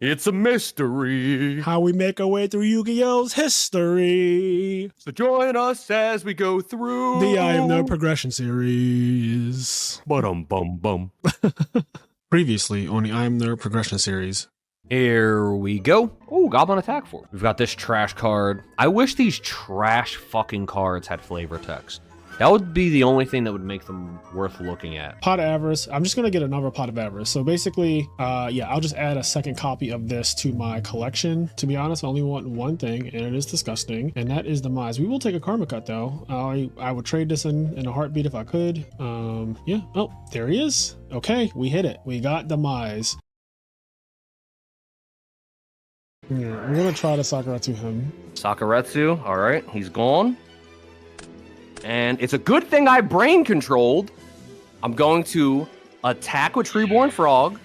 It's a mystery. How we make our way through Yu-Gi-Oh's history. So join us as we go through The IMNerd progression series. Bum. Previously on the IMNerd progression series. Here we go. Oh, Goblin Attack Force. We've got this trash card. I wish these trash fucking cards had flavor text. That would be the only thing that would make them worth looking at. Pot of Avarice. I'm just going to get another Pot of Avarice. So basically, I'll just add a second copy of this to my collection. To be honest, I only want one thing, and it is disgusting, and that is Demise. We will take a Karma Cut, though. I would trade this in a heartbeat if I could. Yeah. Oh, there he is. Okay, we hit it. We got Demise. Yeah, we're going to try to Sakuretsu him. Sakuretsu, all right, he's gone. And it's a good thing I brain controlled. I'm going to attack with Treeborn Frog.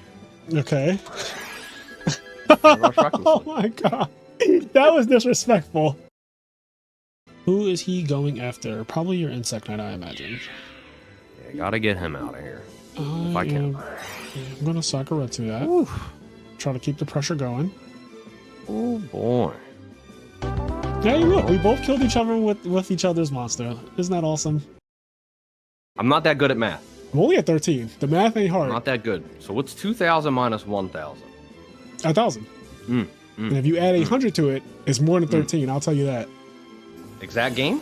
Okay. Oh my god. That was disrespectful. Who is he going after? Probably your Insect Knight, I imagine. Yeah, gotta get him out of here. If I can. I'm going to Sakuretsu that. Oof. Try to keep the pressure going. Oh boy. Yeah, look, we both killed each other with each other's monster. Isn't that awesome? I'm not that good at math. I'm only at 13. The math ain't hard. Not that good. So what's 2,000 minus 1,000? 1,000. And if you add 800 to it, it's more than 13. I'll tell you that. Exact game?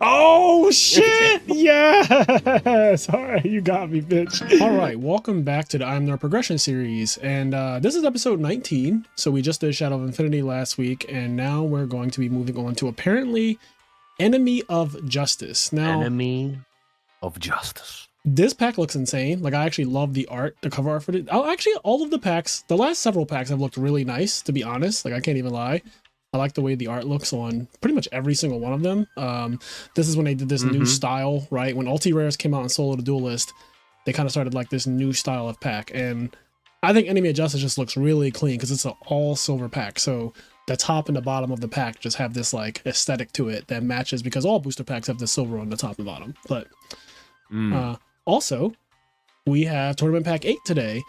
Oh, shit! Yes! All right, you got me, bitch. All right, welcome back to the IMNerd progression series. And this is episode 19. So we just did Shadow of Infinity last week. And now we're going to be moving on to apparently Enemy of Justice. Now, Enemy of Justice. This pack looks insane. Like, I actually love the art, the cover art for it. Actually, all of the packs, the last several packs have looked really nice, to be honest. Like, I can't even lie. I like the way the art looks on pretty much every single one of them. This is when they did this new style, right? When Ulti Rares came out in Solo the Duelist, they kind of started like this new style of pack. And I think Enemy of Justice just looks really clean because it's an all silver pack. So the top and the bottom of the pack just have this like aesthetic to it that matches because all booster packs have the silver on the top and bottom. But also, we have Tournament Pack 8 today.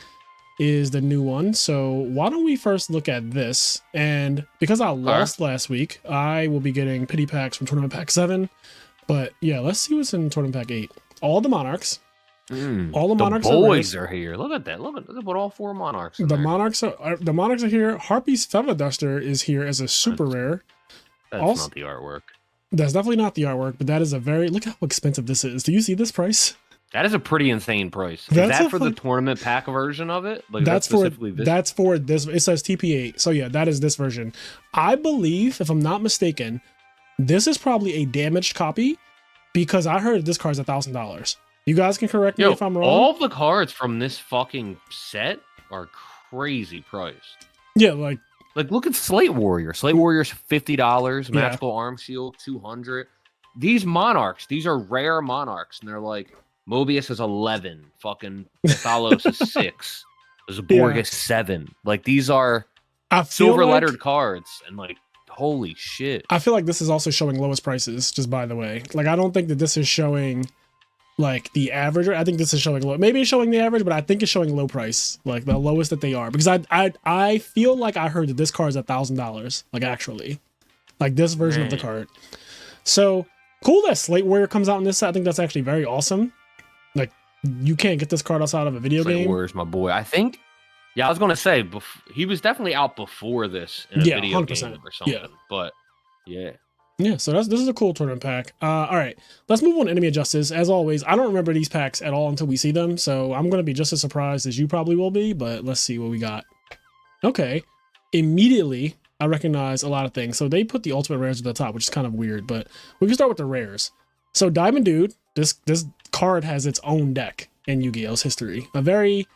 Is the new one. So why don't we first look at this? And because I lost last week, I will be getting pity packs from Tournament Pack 7. But yeah, let's see what's in Tournament Pack 8. All the Monarchs. All the Monarchs boys are here. Look at that. Look at all four Monarchs. The Monarchs are here. Harpy's Feather Duster is here as a super rare. That's also not the artwork. That's definitely not the artwork, but that is a very, look how expensive this is. Do you see this price? That is a pretty insane price. Is that for the tournament pack version of it? Like that's for this. It says TP8. So yeah, that is this version. I believe, if I'm not mistaken, this is probably a damaged copy because I heard this card's $1,000. You guys can correct me if I'm wrong. All of the cards from this fucking set are crazy priced. Yeah, like look at Slate Warrior. Slate Warrior's $50. Magical Arm Shield $200. These Monarchs, these are rare Monarchs, and they're like. Mobius is 11. Fucking Thalos is 6. Zaborg is 7. Like, these are silver lettered cards. And, like, holy shit. I feel like this is also showing lowest prices, just by the way. Like, I don't think that this is showing, like, the average. I think this is showing low. Maybe it's showing the average, but I think it's showing low price. Like, the lowest that they are. Because I feel like I heard that this card is $1,000. Like, actually. Like, this version of the card. So, cool that Slate Warrior comes out in this set. I think that's actually very awesome. Like, you can't get this card outside of a video game. Where's my boy? I think, yeah, I was going to say, he was definitely out before this in a video 100%. game or something. Yeah. But, yeah. Yeah, so this is a cool tournament pack. All right, let's move on to Enemy of Justice. As always, I don't remember these packs at all until we see them, so I'm going to be just as surprised as you probably will be, but let's see what we got. Okay, immediately, I recognize a lot of things. So they put the ultimate rares at the top, which is kind of weird, but we can start with the rares. So Diamond Dude, this card has its own deck in Yu-Gi-Oh's history. A very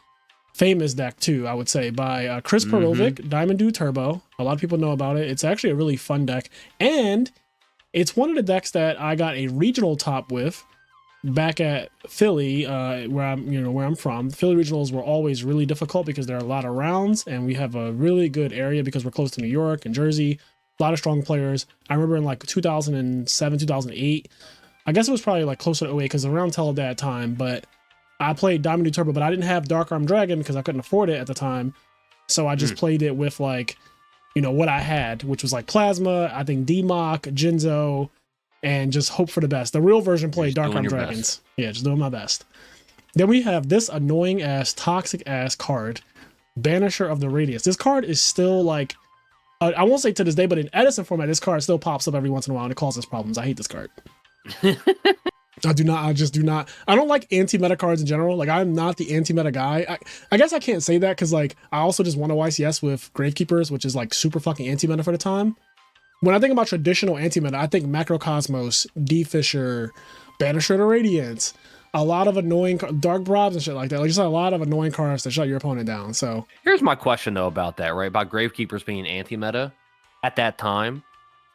famous deck too, I would say, by Chris Perovic, Diamond Dude Turbo. A lot of people know about it. It's actually a really fun deck. And it's one of the decks that I got a regional top with back at Philly, where I'm from. Philly regionals were always really difficult because there are a lot of rounds and we have a really good area because we're close to New York and Jersey. A lot of strong players. I remember in like 2007, 2008, I guess it was probably like closer to 08 because the round tell at that time, but I played Diamond Dude Turbo, but I didn't have Dark Arm Dragon because I couldn't afford it at the time. So I just played it with like, you know, what I had, which was like Plasma, I think D-Mock, Jinzo, and just hope for the best. The real version played Dark Arm Dragons. Best. Yeah, just doing my best. Then we have this annoying ass, toxic ass card, Banisher of the Radius. This card is still like, I won't say to this day, but in Edison format, this card still pops up every once in a while and it causes problems. I hate this card. I just do not. I don't like anti-meta cards in general. Like, I'm not the anti-meta guy. I guess I can't say that because, like, I also just won a YCS with Gravekeepers, which is, like, super fucking anti-meta for the time. When I think about traditional anti-meta, I think Macrocosmos, D-Fisher, Banisher to Radiance, a lot of annoying Dark Brobs and shit like that. Like, just a lot of annoying cards to shut your opponent down. So here's my question, though, about that, right? About Gravekeepers being anti-meta at that time.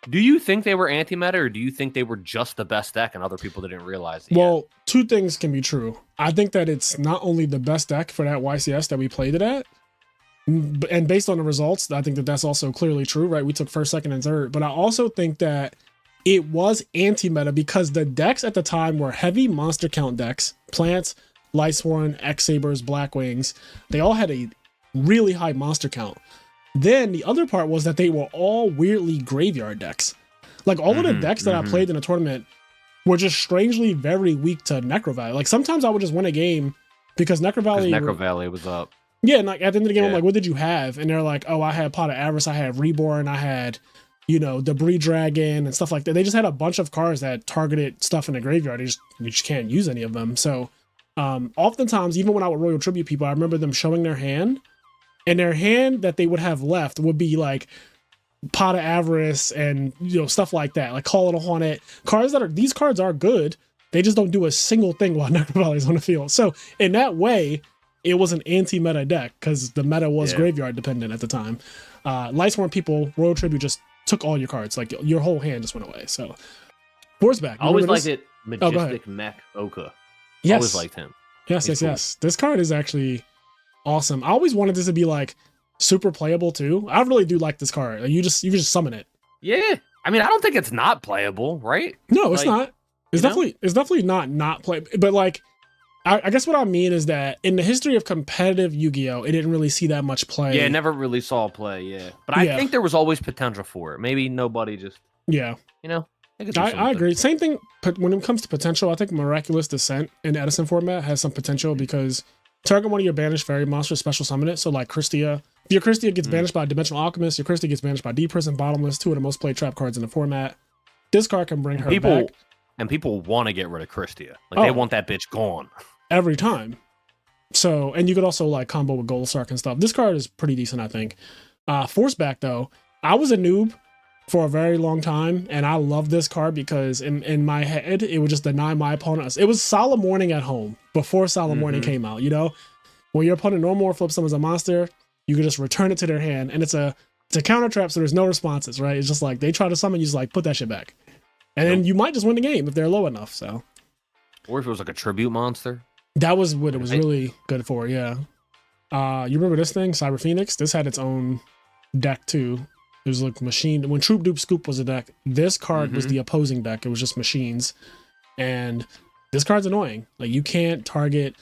Do you think they were anti-meta, or do you think they were just the best deck and other people didn't realize it? Well, two things can be true. I think that it's not only the best deck for that YCS that we played it at, and based on the results, I think that that's also clearly true, right? We took first, second, and third. But I also think that it was anti-meta because the decks at the time were heavy monster count decks. Plants, Lightsworn, X-Sabers, Blackwings. They all had a really high monster count. Then the other part was that they were all weirdly graveyard decks. Like all of the decks that I played in a tournament were just strangely very weak to Necro Valley. Like sometimes I would just win a game because Necro Valley was up. Yeah, and like at the end of the game, I'm like, what did you have? And they're like, oh, I had Pot of Avarice, I had Reborn, I had, you know, Debris Dragon and stuff like that. They just had a bunch of cards that targeted stuff in the graveyard. You just can't use any of them. So oftentimes, even when I would Royal Tribute people, I remember them showing their hand. And their hand that they would have left would be like Pot of Avarice and, you know, stuff like that. Like Call It a Haunted. These cards are good. They just don't do a single thing while Necro Valley is on the field. So in that way, it was an anti-meta deck because the meta was graveyard dependent at the time. Lightsworn people, Royal Tribute just took all your cards. Like your whole hand just went away. So Force back. I always liked it. Majestic Mech Oka. Yes. Always liked him. Yes, He's cool. This card is actually awesome. I always wanted this to be like super playable too. I really do like this card. You can just summon it. Yeah. I mean, I don't think it's not playable, right? No, it's not. It's definitely not playable. But like, I guess what I mean is that in the history of competitive Yu-Gi-Oh, it didn't really see that much play. Yeah, never really saw play. Yeah, but I think there was always potential for it. Maybe nobody just. Yeah. You know. I agree. Same thing when it comes to potential. I think Miraculous Descent in Edison format has some potential because target one of your banished fairy monsters, special summon it. So like Christia, if your Christia gets banished by Dimensional Alchemist, your Christia gets banished by Deep Prison, Bottomless, two of the most played trap cards in the format. This card can bring her back. And people want to get rid of Christia. Like they want that bitch gone. Every time. So, and you could also like combo with Goldsark and stuff. This card is pretty decent, I think. Force back though, I was a noob for a very long time, and I love this card because in my head, it would just deny my opponent. It was Solemn Warning at home before Solemn Warning came out, you know? When your opponent no more flips summons a monster, you can just return it to their hand, and it's a counter trap, so there's no responses, right? It's just like they try to summon, you just like put that shit back. And then you might just win the game if they're low enough, so. Or if it was like a tribute monster. That was what it was really good for, yeah. You remember this thing, Cyber Phoenix? This had its own deck too. It was like machine. When Troop Dupe Scoop was a deck, this card was the opposing deck. It was just machines. And this card's annoying. Like you can't target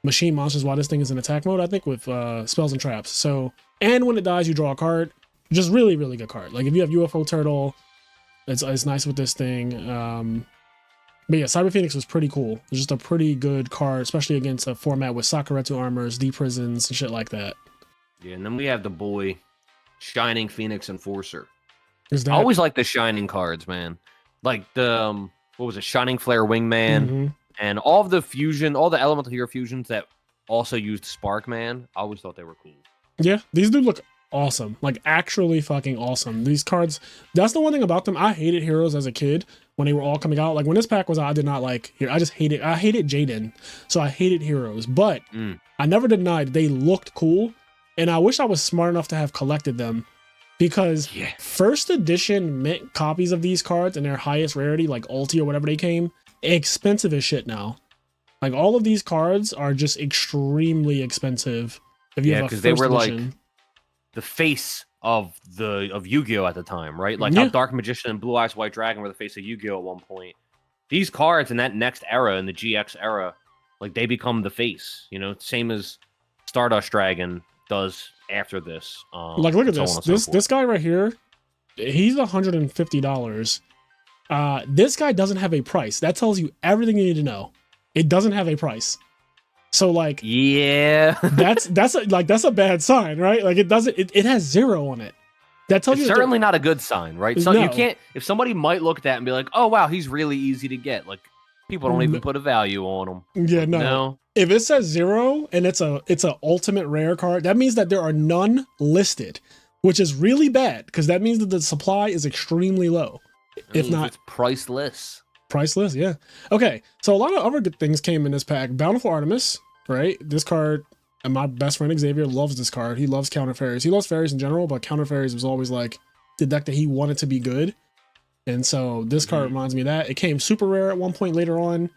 machine monsters while this thing is in attack mode, I think, with spells and traps. So, and when it dies, you draw a card. Just really, really good card. Like if you have UFO Turtle, it's nice with this thing. But yeah, Cyber Phoenix was pretty cool. It was just a pretty good card, especially against a format with Sakuretsu armors, Deep Prisons, and shit like that. Yeah, and then we have the boy, Shining Phoenix Enforcer. I always like the Shining cards, man. Like the, what was it, Shining Flare Wingman, and all of the fusion, all the Elemental Hero fusions that also used Sparkman. I always thought they were cool. Yeah, these do look awesome. Like actually fucking awesome. These cards, that's the one thing about them. I hated heroes as a kid when they were all coming out. Like when this pack was out, I did not like here. I hated Jaden. So I hated heroes, but I never denied they looked cool. And I wish I was smart enough to have collected them because first edition mint copies of these cards and their highest rarity, like Ulti or whatever they came, expensive as shit now. Like all of these cards are just extremely expensive. If you have a first they were edition. Like the face of Yu-Gi-Oh at the time, right? Like how Dark Magician and Blue Eyes White Dragon were the face of Yu-Gi-Oh at one point. These cards in that next era, in the GX era, like they become the face, you know, same as Stardust Dragon does after this. Like, look at so on this. and so This forth. guy right here, he's $150. This guy doesn't have a price. That tells you everything you need to know. It doesn't have a price. So like, yeah, that's a bad sign, right? Like it has 0 on it. That tells it's you certainly not a good sign, right? So No. you can't. If somebody might look at that and be like, "Oh wow, he's really easy to get." Like people don't even put a value on him. Yeah, Like, no. If it says 0 and it's a ultimate rare card, that means that there are none listed, which is really bad because that means that the supply is extremely low. If not, it's priceless. Priceless, yeah. Okay, so a lot of other good things came in this pack. Bountiful Artemis, right? This card, and my best friend Xavier loves this card. He loves counter fairies. He loves fairies in general, but counter fairies was always like the deck that he wanted to be good. And so this card reminds me of that. It came super rare at one point later on.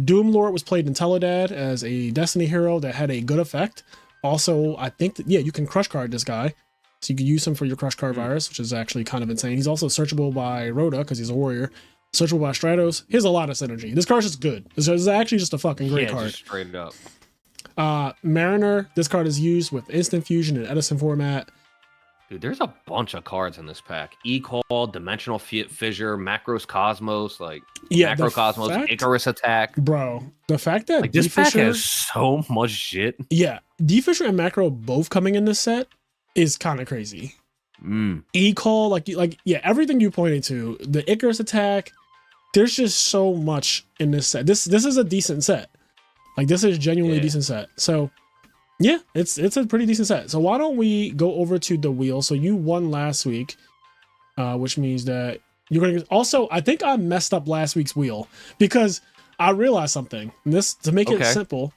Doom Lord was played in Teledad as a Destiny hero that had a good effect. Also, I think that, yeah, you can crush card this guy. So you can use him for your crush card virus, which is actually kind of insane. He's also searchable by Rhoda because he's a warrior. Searchable by Stratos. He has a lot of synergy. This card's just good. This is actually just a fucking great card. Just straight up. Mariner. This card is used with Instant Fusion and Edison format. Dude, there's a bunch of cards in this pack. E-Call, Dimensional Fissure, Macros Cosmos, like Macro Cosmos, Icarus Attack. Bro, the fact that like this pack has so much shit. Yeah, D-Fisher and Macro both coming in this set is kind of crazy. E-Call, like yeah, everything you pointed to, the Icarus Attack, there's just so much in this set. This is a decent set. Like this is genuinely a decent set. So yeah, it's a pretty decent set. So why don't we go over to the wheel? So you won last week, which means that you're gonna also, I think I messed up last week's wheel because I realized something. And this to make it simple.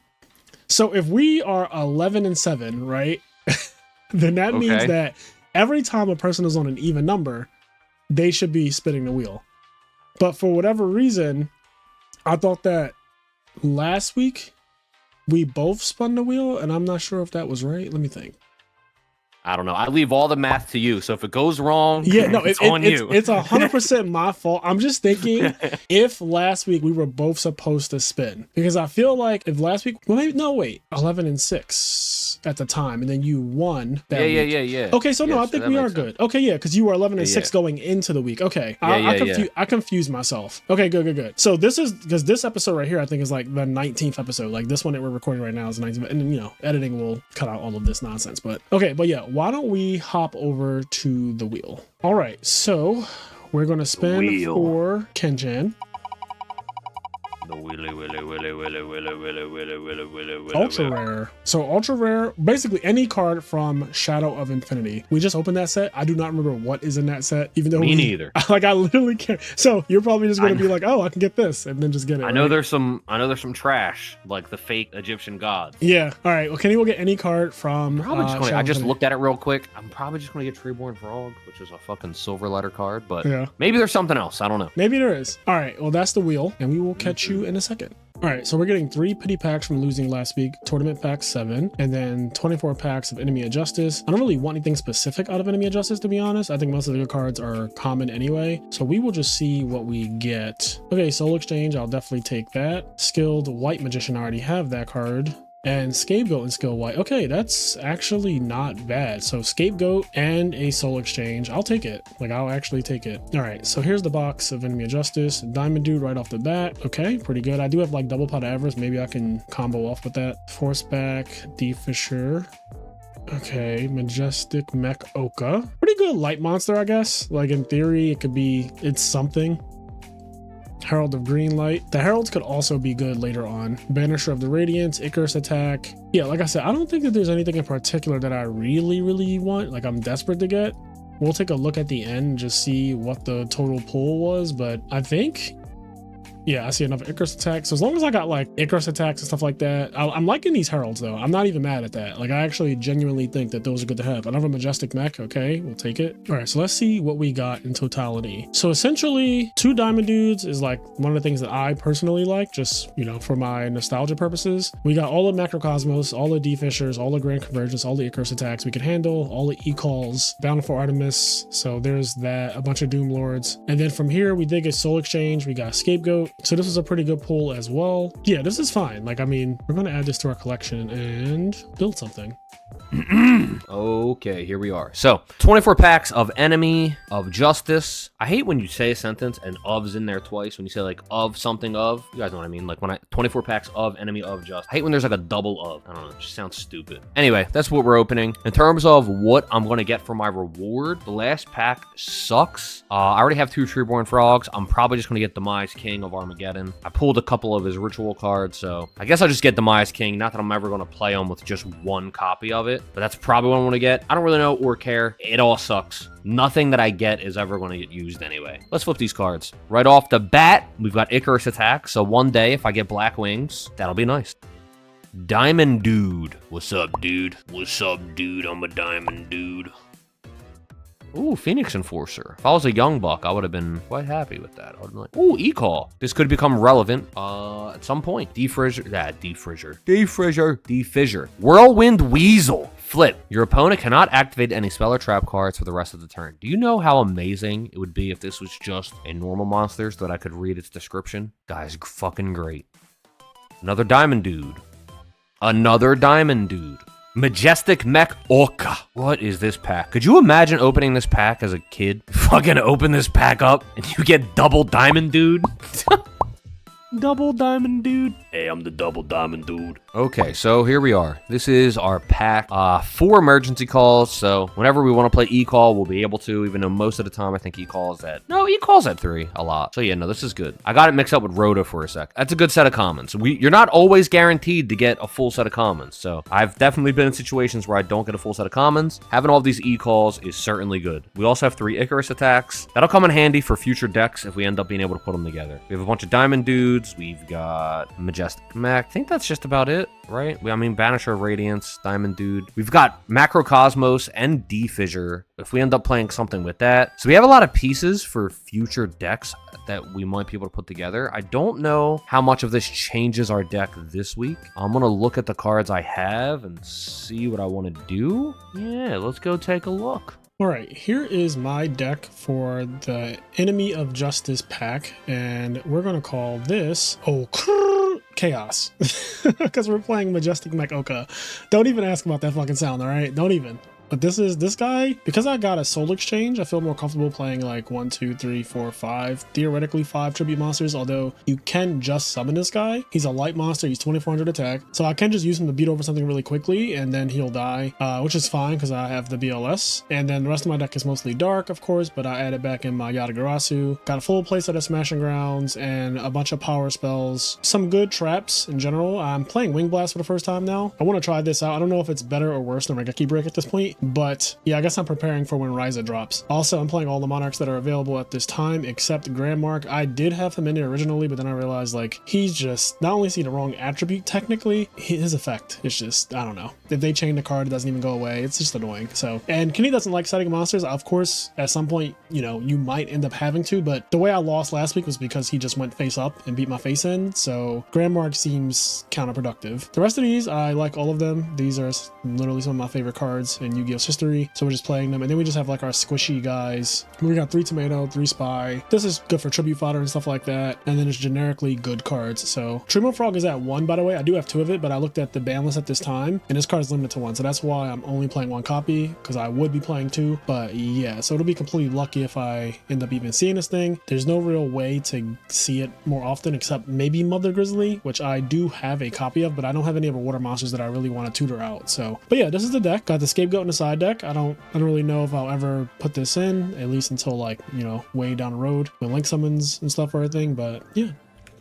So if we are 11-7, right? Then that means that every time a person is on an even number, they should be spinning the wheel. But for whatever reason, I thought that last week we both spun the wheel, and I'm not sure if that was right. Let me think. I don't know. I leave all the math to you. So if it goes wrong, it's on you. It's 100% my fault. I'm just thinking if last week we were both supposed to spin, because I feel like if last week, well, maybe, no, wait, 11-6 at the time, and then you won that week. Yeah. Okay, so no, I think we are good. Okay, yeah, because you were 11-6 going into the week. Okay, I confused myself. Okay, good. So this is because this episode right here, I think is like the 19th episode. Like this one that we're recording right now is the 19th, and then, you know, editing will cut out all of this nonsense. But okay, but yeah, why don't we hop over to the wheel? All right, so we're gonna spin for Kenjan. The willy. Ultra rare. So ultra rare, basically any card from Shadow of Infinity. We just opened that set. I do not remember what is in that set, even though me neither. Like I literally can't. So you're probably just gonna be like, oh, I can get this, and then just get it. I know there's some trash, like the fake Egyptian gods. Yeah. All right. Well, Kenny will get any card from. I just looked at it real quick. I'm probably just gonna get Treeborn Frog, which is a fucking silver letter card, but maybe there's something else. I don't know. Maybe there is. All right. Well, that's the wheel, and we will catch you in a second. All right, so we're getting 3 pity packs from losing last week, tournament pack 7, and then 24 packs of Enemy of Justice. I don't really want anything specific out of Enemy of Justice, to be honest. I think most of the good cards are common anyway, so we will just see what we get. Okay, Soul Exchange, I'll definitely take that. Skilled White Magician, I already have that card. And Scapegoat and Skill White. Okay, that's actually not bad. So Scapegoat and a Soul Exchange. I'll take it. Like, I'll actually take it. All right, so here's the box of Enemy of Justice. Diamond Dude right off the bat. Okay, pretty good. I do have like double pot of Avarice. Maybe I can combo off with that. Force Back, D-Fisher. Okay, Majestic Mech Oka. Pretty good light monster, I guess. Like, in theory, it's something. Herald of Greenlight. The Heralds could also be good later on. Banisher of the Radiance, Icarus Attack. Yeah, like I said, I don't think that there's anything in particular that I really want, like I'm desperate to get. We'll take a look at the end and just see what the total pull was, but I think, yeah, I see another Icarus Attack. So as long as I got like Icarus Attacks and stuff like that, I'm liking these Heralds though. I'm not even mad at that. Like I actually genuinely think that those are good to have. Another Majestic Mech, okay, we'll take it. All right, so let's see what we got in totality. So essentially 2 Diamond Dudes is like one of the things that I personally like, just, you know, for my nostalgia purposes. We got all the Macrocosmos, all the D-Fishers, all the Grand Convergence, all the Icarus Attacks we can handle, all the E-Calls, Bountiful Artemis. So there's that, a bunch of Doom Lords. And then from here, we did get Soul Exchange, we got Scapegoat. So this was a pretty good pull as well. Yeah, this is fine. Like, I mean, we're going to add this to our collection and build something. Okay, here we are. So, 24 packs of Enemy of Justice. I hate when you say a sentence and of's in there twice. When you say like of something of, you guys know what I mean? Like when 24 packs of Enemy of Justice. I hate when there's like a double of. I don't know, it just sounds stupid. Anyway, that's what we're opening. In terms of what I'm going to get for my reward, the last pack sucks. I already have 2 Treeborn Frogs. I'm probably just going to get Demise King of Armageddon. I pulled a couple of his ritual cards, so I guess I'll just get Demise King. Not that I'm ever going to play him with just one copy of it, but that's probably what I want to get. I don't really know or care. It all sucks. Nothing that I get is ever going to get used anyway. Let's flip these cards. Right off the bat, we've got Icarus Attack, so one day if I get Black Wings, that'll be nice. Diamond Dude. What's up, dude? What's up, dude? I'm a Diamond Dude. Ooh, Phoenix Enforcer. If I was a young buck, I would have been quite happy with that. I would have been like, ooh, E-Call. This could become relevant at some point. Defissure. Whirlwind Weasel. Flip. Your opponent cannot activate any spell or trap cards for the rest of the turn. Do you know how amazing it would be if this was just a normal monster so that I could read its description? That is fucking great. Another Diamond Dude. Another Diamond Dude. Majestic Mech Orca. What is this pack? Could you imagine opening this pack as a kid? Fucking open this pack up and you get double Diamond Dude? Double Diamond Dude. Hey, I'm the Double Diamond Dude. Okay, so here we are. This is our pack. 4 emergency calls, so whenever we want to play E-Call, we'll be able to, even though most of the time I think E-Call is at... No, E-Call's at 3 a lot. So yeah, no, this is good. I got it mixed up with Rhoda for a sec. That's a good set of commons. You're not always guaranteed to get a full set of commons, so I've definitely been in situations where I don't get a full set of commons. Having all these E-Calls is certainly good. We also have 3 Icarus attacks. That'll come in handy for future decks if we end up being able to put them together. We have a bunch of Diamond Dudes. We've got Majestic Mech. I think that's just about it, right? I mean, Banisher of Radiance, Diamond Dude. We've got Macrocosmos and Defissure if we end up playing something with that. So we have a lot of pieces for future decks that we might be able to put together. I don't know how much of this changes our deck this week. I'm going to look at the cards I have and see what I want to do. Yeah, let's go take a look. All right, here is my deck for the Enemy of Justice pack, and we're going to call this Chaos, because we're playing Majestic Mech Oka. Don't even ask about that fucking sound, all right? Don't even. But this guy, because I got a Soul Exchange, I feel more comfortable playing like 1, 2, 3, 4, 5, theoretically 5 tribute monsters, although you can just summon this guy. He's a light monster, he's 2400 attack, so I can just use him to beat over something really quickly, and then he'll die, which is fine because I have the BLS. And then the rest of my deck is mostly dark, of course, but I added back in my Yatagarasu. Got a full playset of Smashing Grounds and a bunch of power spells. Some good traps in general. I'm playing Wing Blast for the first time now. I want to try this out. I don't know if it's better or worse than Regeki Break at this point, but yeah, I guess I'm preparing for when Ryza drops. Also, I'm playing all the monarchs that are available at this time except Grandmark. I did have him in there originally, but then I realized like he's just, not only is he the wrong attribute technically, his effect is just, I don't know. If they chain the card, it doesn't even go away. It's just annoying. So, and Kenny doesn't like setting monsters. Of course, at some point, you know, you might end up having to, but the way I lost last week was because he just went face up and beat my face in. So Grandmark seems counterproductive. The rest of these, I like all of them. These are literally some of my favorite cards in Yu-Gi-Oh's history. So we're just playing them. And then we just have like our squishy guys. We got 3 Tomato, 3 Spy. This is good for tribute fodder and stuff like that. And then it's generically good cards. So Trimo Frog is at 1, by the way. I do have 2 of it, but I looked at the ban list at this time and this card is limited to 1. So that's why I'm only playing 1 copy, because I would be playing 2. But yeah, so it'll be completely lucky if I end up even seeing this thing. There's no real way to see it more often except maybe Mother Grizzly, which I do have a copy of, but I don't have any other water monsters that I really want to tutor out. So, but yeah, this is the deck. Got the Scapegoat in the side deck. I don't really know if I'll ever put this in, at least until like, you know, way down the road when Link summons and stuff or everything. But yeah,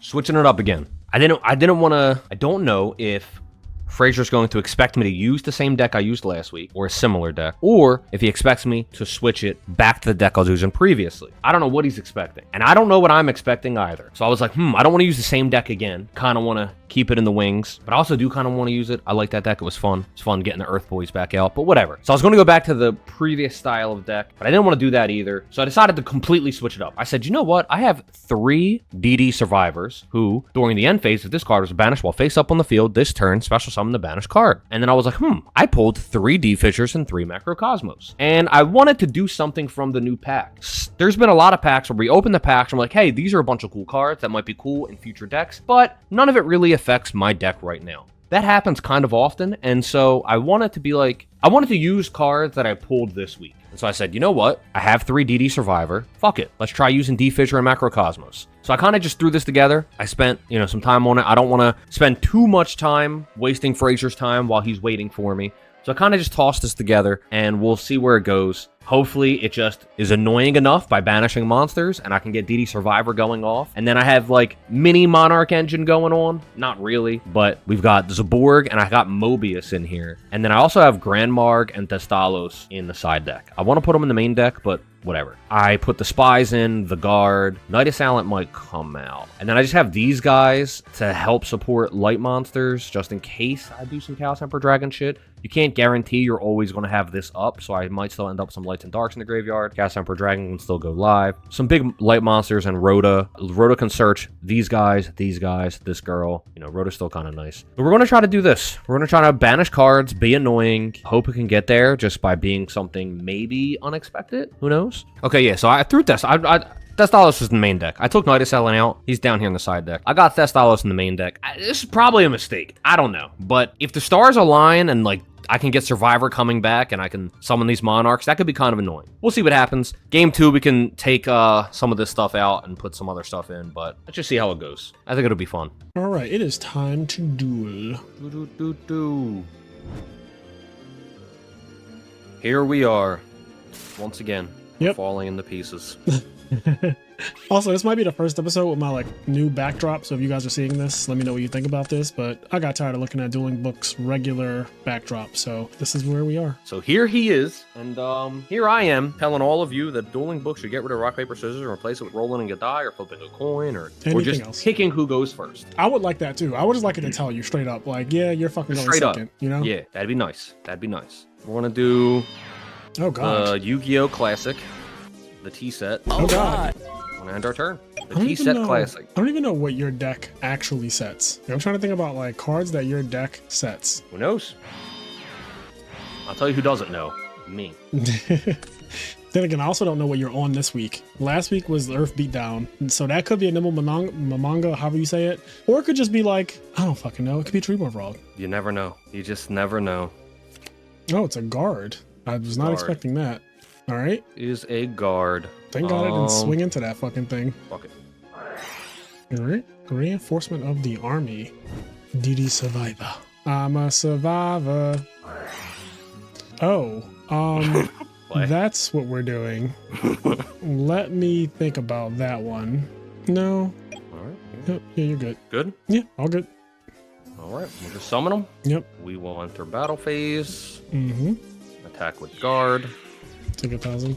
Switching it up again. I don't know if Frazier's going to expect me to use the same deck I used last week, or a similar deck, or if he expects me to switch it back to the deck I was using previously. I don't know what he's expecting, and I don't know what I'm expecting either. So I was like, I don't want to use the same deck again. Kind of want to keep it in the wings, but I also do kind of want to use it. I like that deck. It was fun. It's fun getting the Earth Boys back out, but whatever. So I was going to go back to the previous style of deck, but I didn't want to do that either. So I decided to completely switch it up. I said, you know what? I have 3 DD survivors who, during the end phase, if this card was banished while face up on the field, this turn, special summon the banished card. And then I was like, I pulled 3 Defissures and 3 Macrocosmos. And I wanted to do something from the new pack. There's been a lot of packs where we open the packs and I'm like, hey, these are a bunch of cool cards that might be cool in future decks, but none of it really affects my deck right now. that happens kind of often. And so I wanted to use cards that I pulled this week. And so I said, you know what? I have 3 DD Survivor. Fuck it. Let's try using D-Fissure and Macrocosmos. So I kind of just threw this together. I spent, some time on it. I don't want to spend too much time wasting Frazier's time while he's waiting for me. So I kind of just tossed this together, and we'll see where it goes. Hopefully, it just is annoying enough by banishing monsters, and I can get DD Survivor going off. And then I have, mini Monarch Engine going on. Not really, but we've got Zaborg, and I got Mobius in here. And then I also have Grand Marg and Thestalos in the side deck. I want to put them in the main deck, but whatever. I put the Spies in, the Guard. Night Assailant might come out. And then I just have these guys to help support light monsters, just in case I do some Chaos Emperor Dragon shit. You can't guarantee you're always going to have this up, so I might still end up with some Lights and Darks in the graveyard. Chaos Emperor Dragon can still go live. Some big light monsters and Rhoda. Rhoda can search these guys, this girl. Rhoda's still kind of nice. But we're going to try to do this. We're going to try to banish cards, be annoying, hope it can get there just by being something maybe unexpected. Who knows? Okay, yeah, so I threw this. Thestalos is in the main deck. I took Night Assailant out. He's down here in the side deck. I got Thestalos in the main deck. This is probably a mistake. I don't know. But if the stars align and, I can get Survivor coming back and I can summon these Monarchs, that could be kind of annoying. We'll see what happens. Game 2, we can take some of this stuff out and put some other stuff in, but let's just see how it goes. I think it'll be fun. All right, it is time to duel. Here we are. Once again, yep. Falling into pieces. Also, this might be the first episode with my new backdrop, so if you guys are seeing this, let me know what you think about this, but I got tired of looking at Dueling Books regular backdrop, so this is where we are. So here he is, and here I am telling all of you that Dueling Books should get rid of rock, paper, scissors and replace it with rolling a die or flipping a coin or just else. Picking who goes first. I would like that too. I would just like it to tell you straight up, yeah, you're fucking going straight second, up. Yeah, that'd be nice. We're gonna do Yu-Gi-Oh! Classic, the T set. Oh god. We're gonna end our turn. The T set Classic. I don't even know what your deck actually sets. I'm trying to think about cards that your deck sets. Who knows? I'll tell you who doesn't know. Me. Then again, I also don't know what you're on this week. Last week was Earth Beatdown, so that could be a Nimble Mamanga, however you say it. Or it could just be I don't fucking know. It could be a Treeborn Frog. You never know. You just never know. Oh, it's a guard. I was not expecting that. All right. Is a guard. Thank God I didn't swing into that fucking thing. Fuck it. All right. Reinforcement of the army. DD Survivor. I'm a survivor. Oh. That's what we're doing. Let me think about that one. No. All right. Yep. Yeah, you're good. Good? Yeah, all good. All right. We'll just summon them. Yep. We will enter battle phase. Mm-hmm. Attack with guard. Take 1,000.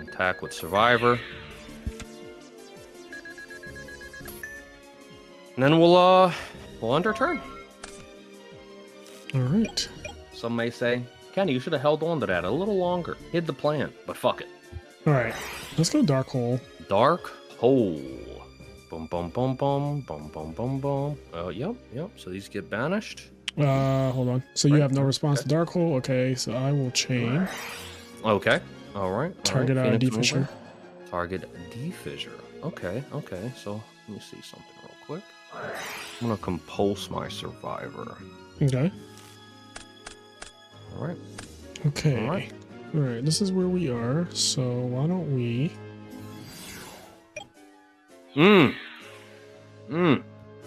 Attack with survivor. And then we'll end our turn. All right. Some may say, Kenny, you should have held on to that a little longer. Hid the plan, but fuck it. All right. Let's go Dark Hole. Dark Hole. Boom, boom, boom, boom, boom, boom, boom, boom. Yep. So these get banished. Hold on. So you have no response to Dark Hole? Okay, so I will chain. Okay. All right. Target D-Fissure. Target D-Fissure. Okay. So let me see something real quick. I'm gonna compulse my survivor. Okay. All right. Okay. All right. This is where we are. So why don't we?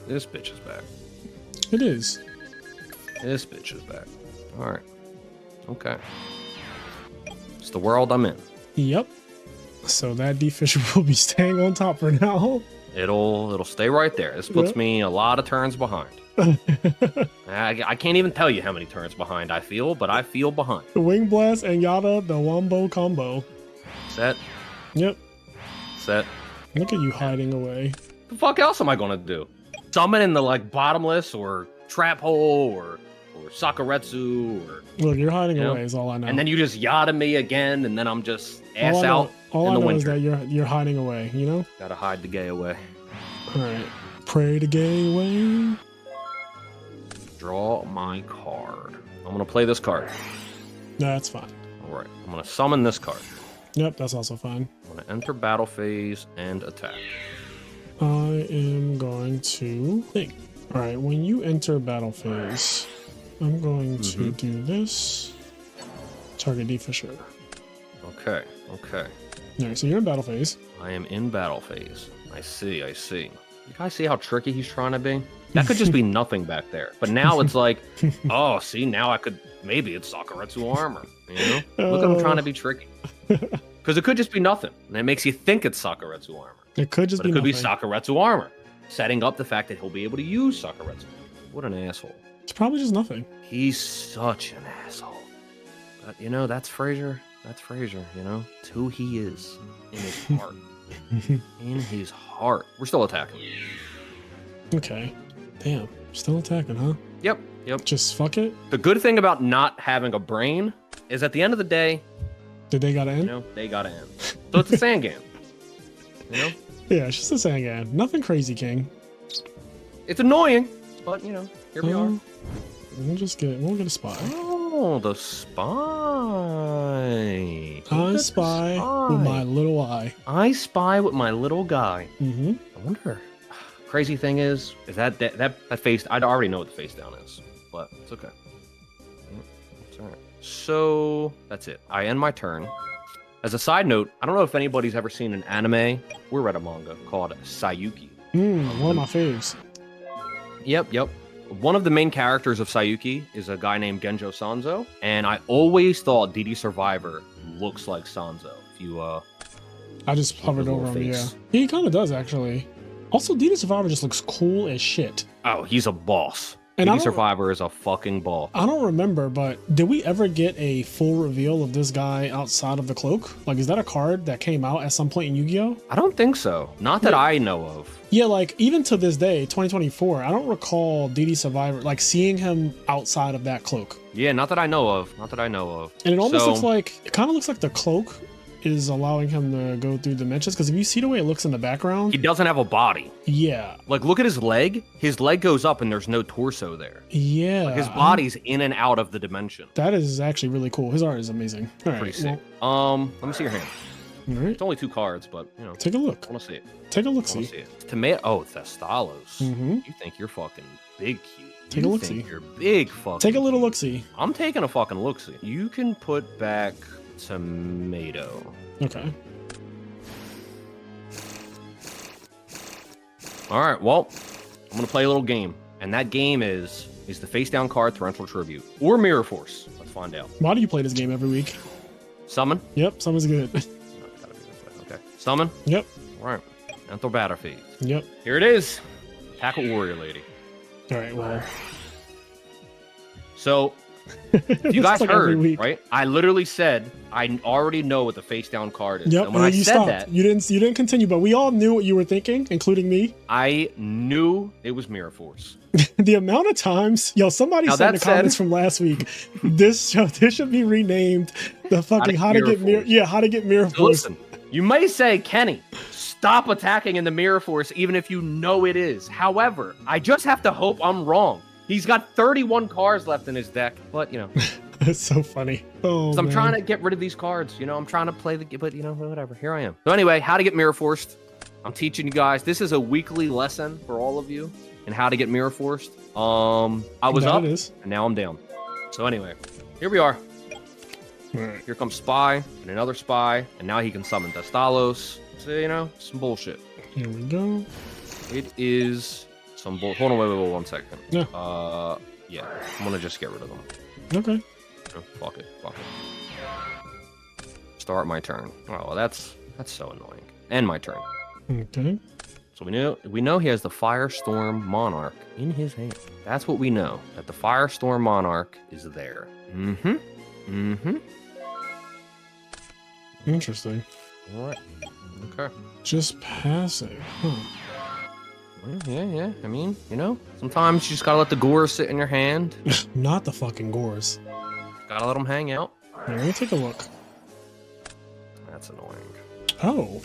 This bitch is back. It is. This bitch is back. All right. Okay. It's the world I'm in. Yep. So that D-Fissure will be staying on top for now. It'll stay right there. This puts me a lot of turns behind. I can't even tell you how many turns behind I feel, but I feel behind. The Wing Blast and Yada, the Wombo combo. Set. Yep. Set. Look at you hiding away. The fuck else am I gonna do? Summon in the bottomless or trap hole or Sakuretsu or look, you're hiding away is all I know. And then you just yada me again, and then I'm just ass out all in I the know winter. Is that you're hiding away, you know? Gotta hide the gay away. All right. Pray the gay away. Draw my card. I'm gonna play this card. That's fine. All right. I'm gonna summon this card. Yep, that's also fine. I'm gonna enter battle phase and attack. I am going to think. All right, when you enter battle phase, I'm going to do this. Target D for sure. Okay, okay. All right, so you're in battle phase. I am in battle phase. I see, I see. You guys see how tricky he's trying to be? That could just be nothing back there. But now it's like, oh, see, now I could, maybe it's Sakuretsu armor, you know? Look at him trying to be tricky. Because it could just be nothing. And it makes you think it's Sakuretsu armor. It could just But be it could nothing. be Sakuretsu armor, setting up the fact that he'll be able to use Sakuretsu. What an asshole. It's probably just nothing. He's such an asshole. But, you know, that's Frazier. That's Frazier, you know? It's who he is in his heart. In his heart. We're still attacking. Okay. Damn. Still attacking, huh? Yep, yep. Just fuck it? The good thing about not having a brain is at the end of the day, Did they gotta end? you know, they gotta end. So it's a sand game. You know? Yeah, it's just a Sangan. Nothing crazy, King. It's annoying, but, you know, here we are. We'll get a spy. Oh, the spy. I spy with my little eye. I spy with my little guy. Mm-hmm. I wonder. Crazy thing is that face. I already know what the face down is, but it's okay. It's all right. So that's it. I end my turn. As a side note, I don't know if anybody's ever seen an anime or read a manga called Sayuki. One of my faves. Yep, yep. One of the main characters of Sayuki is a guy named Genjo Sanzo, and I always thought DD Survivor looks like Sanzo. If you I just hovered over him, yeah. He kind of does, actually. Also, DD Survivor just looks cool as shit. Oh, he's a boss. And DD Survivor is a fucking boss. I don't remember, but did we ever get a full reveal of this guy outside of the cloak? Like, is that a card that came out at some point in Yu-Gi-Oh? I don't think so. Not that I know of. Yeah, like, even to this day, 2024, I don't recall DD Survivor, like, seeing him outside of that cloak. Yeah, not that I know of. Not that I know of. And it almost looks like, it kind of looks like the cloak is allowing him to go through dimensions, because if you see the way it looks in the background, he doesn't have a body. Yeah. Like, look at his leg. His leg goes up and there's no torso there. Yeah. Like, his body's in and out of the dimension. That is actually really cool. His art is amazing. All right. Pretty sick. Let me see your hand. All right. It's only 2 cards, but, you know. Take a look. I want to see it. Take a look, I want to see it. It's tomato. Oh, Thestalos. Mm-hmm. You think you're fucking big cute. Take a look-see. You're big fucking Take a little look-see. I'm taking a fucking look-see. You can put back tomato. Okay. All right, well, I'm going to play a little game. And that game is the face-down card, Torrential Tribute, or Mirror Force. Let's find out. Why do you play this game every week? Summon? Yep, summon's good. No, it's gotta be this way. Okay. Summon? Yep. All right. Enter Battlefield. Yep. Here it is. Tackle Warrior Lady. All right, well. So, you guys like every heard, week. right? I literally said I already know what the face-down card is. Yep, And when I you said stopped. that, You didn't continue, but we all knew what you were thinking, including me. I knew it was Mirror Force. The amount of times, somebody Now, said in the that said- comments from last week, this should be renamed the fucking how to get Mirror So Force. listen, you may say, Kenny, stop attacking in the Mirror Force even if you know it is. However, I just have to hope I'm wrong. He's got 31 cards left in his deck, but, you know. That's so funny. Oh, So I'm man. trying to get rid of these cards. You know, I'm trying to play the, but, you know, whatever. Here I am. So anyway, how to get Mirror Forced. I'm teaching you guys. This is a weekly lesson for all of you in how to get Mirror Forced. I was That up, it is. and now I'm down. So anyway, here we are. All right. Here comes Spy, and another Spy, and now he can summon Thestalos. So, you know, some bullshit. Here we go. It is some bull. Hold on, wait, 1 second. Yeah. Yeah, I'm gonna just get rid of them. Okay. Oh, fuck it. Start my turn. Oh, well, that's so annoying. End my turn. Okay. So we know he has the Firestorm Monarch in his hand. That's what we know. That the Firestorm Monarch is there. Interesting. All right. Okay. Just passing. Huh. Yeah. I mean, you know, sometimes you just gotta let the gore sit in your hand. Not the fucking gores. Gotta let them hang out. Here, let me take a look. That's annoying. Oh,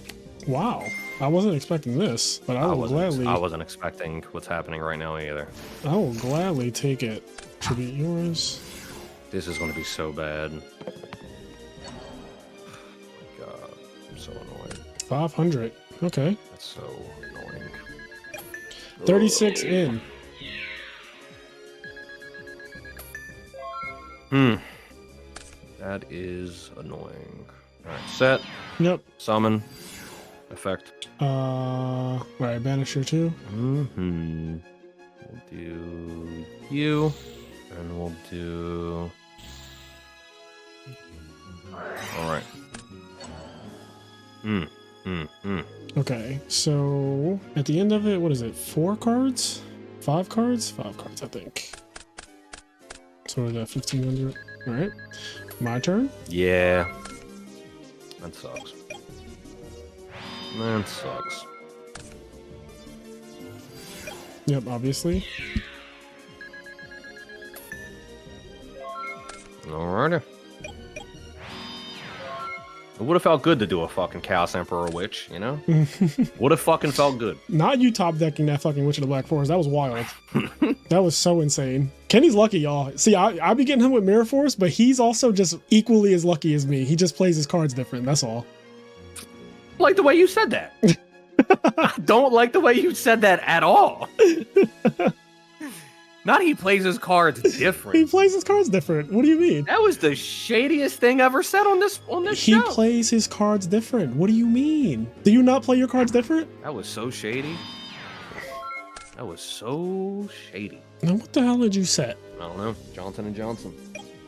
wow. I wasn't expecting this, but I will gladly. I wasn't expecting what's happening right now either. I will gladly take it. Tribute yours. This is gonna be so bad. God, I'm so annoyed. 500. Okay. That's so annoying. 36 in. That is annoying. All right, set. Yep. Summon. Effect. Right, banisher too. Mm-hmm. We'll do you, and we'll do. All right. Okay, so at the end of it, what is it? 4 cards? 5 cards? 5 cards, I think. So we're at 1500. All right, my turn. Yeah. That sucks. That sucks. Yep, obviously. Alrighty. It would have felt good to do a fucking Chaos Emperor Witch, you know? Would have fucking felt good. Not you top decking that fucking Witch of the Black Forest. That was wild. That was so insane. Kenny's lucky, y'all. See, I be getting him with Mirror Force, but he's also just equally as lucky as me. He just plays his cards different. That's all. I like the way you said that. I don't like the way you said that at all. Not he plays his cards different. He plays his cards different. What do you mean? That was the shadiest thing ever said on this show. He plays his cards different. What do you mean? Do you not play your cards different? That was so shady. That was so shady. Now, what the hell did you set? I don't know. Johnson & Johnson.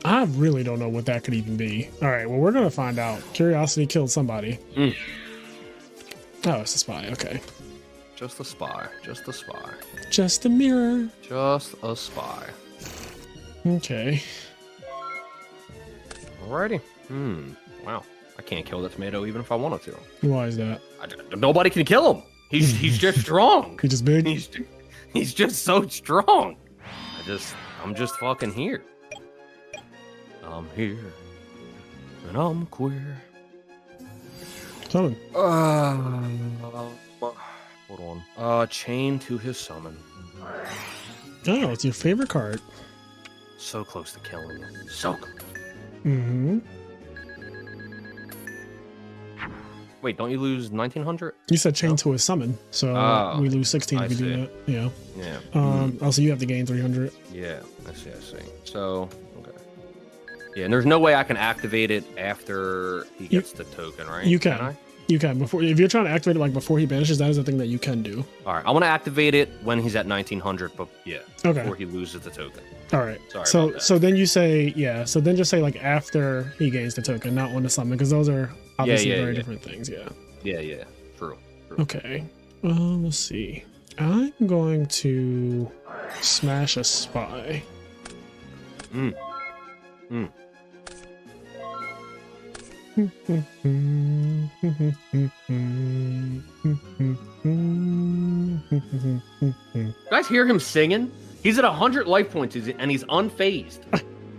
I really don't know what that could even be. All right, well, we're going to find out. Curiosity killed somebody. Oh, it's a spy. Okay. Just a spy. Just a spy. Just a mirror. Just a spy. Okay. Alrighty. Wow. I can't kill the tomato even if I wanted to. Why is that? Nobody can kill him. He's just strong. He's just big? He's just so strong. I'm just fucking here. I'm here. And I'm queer. Summon. Hold on. Chain to his summon. Oh, it's your favorite card. So close to killing you. So close. Mm-hmm. Wait, don't you lose 1900? You said chain to his summon, so we lose 16 if you do that. Yeah. Yeah. Also, you have to gain 300. Yeah, I see. So, okay. Yeah, and there's no way I can activate it after he gets the token, right? You can. You can. If you're trying to activate it like before he banishes, that is a thing that you can do. All right, I want to activate it when he's at 1900, but yeah, before he loses the token. All right. Sorry. So then you say so then just say like after he gains the token, not when to summon, because those are obviously very different things. Yeah. Yeah. True. Okay. Let's see. I'm going to smash a spy. You guys hear him singing? He's at 100 life points and he's unfazed.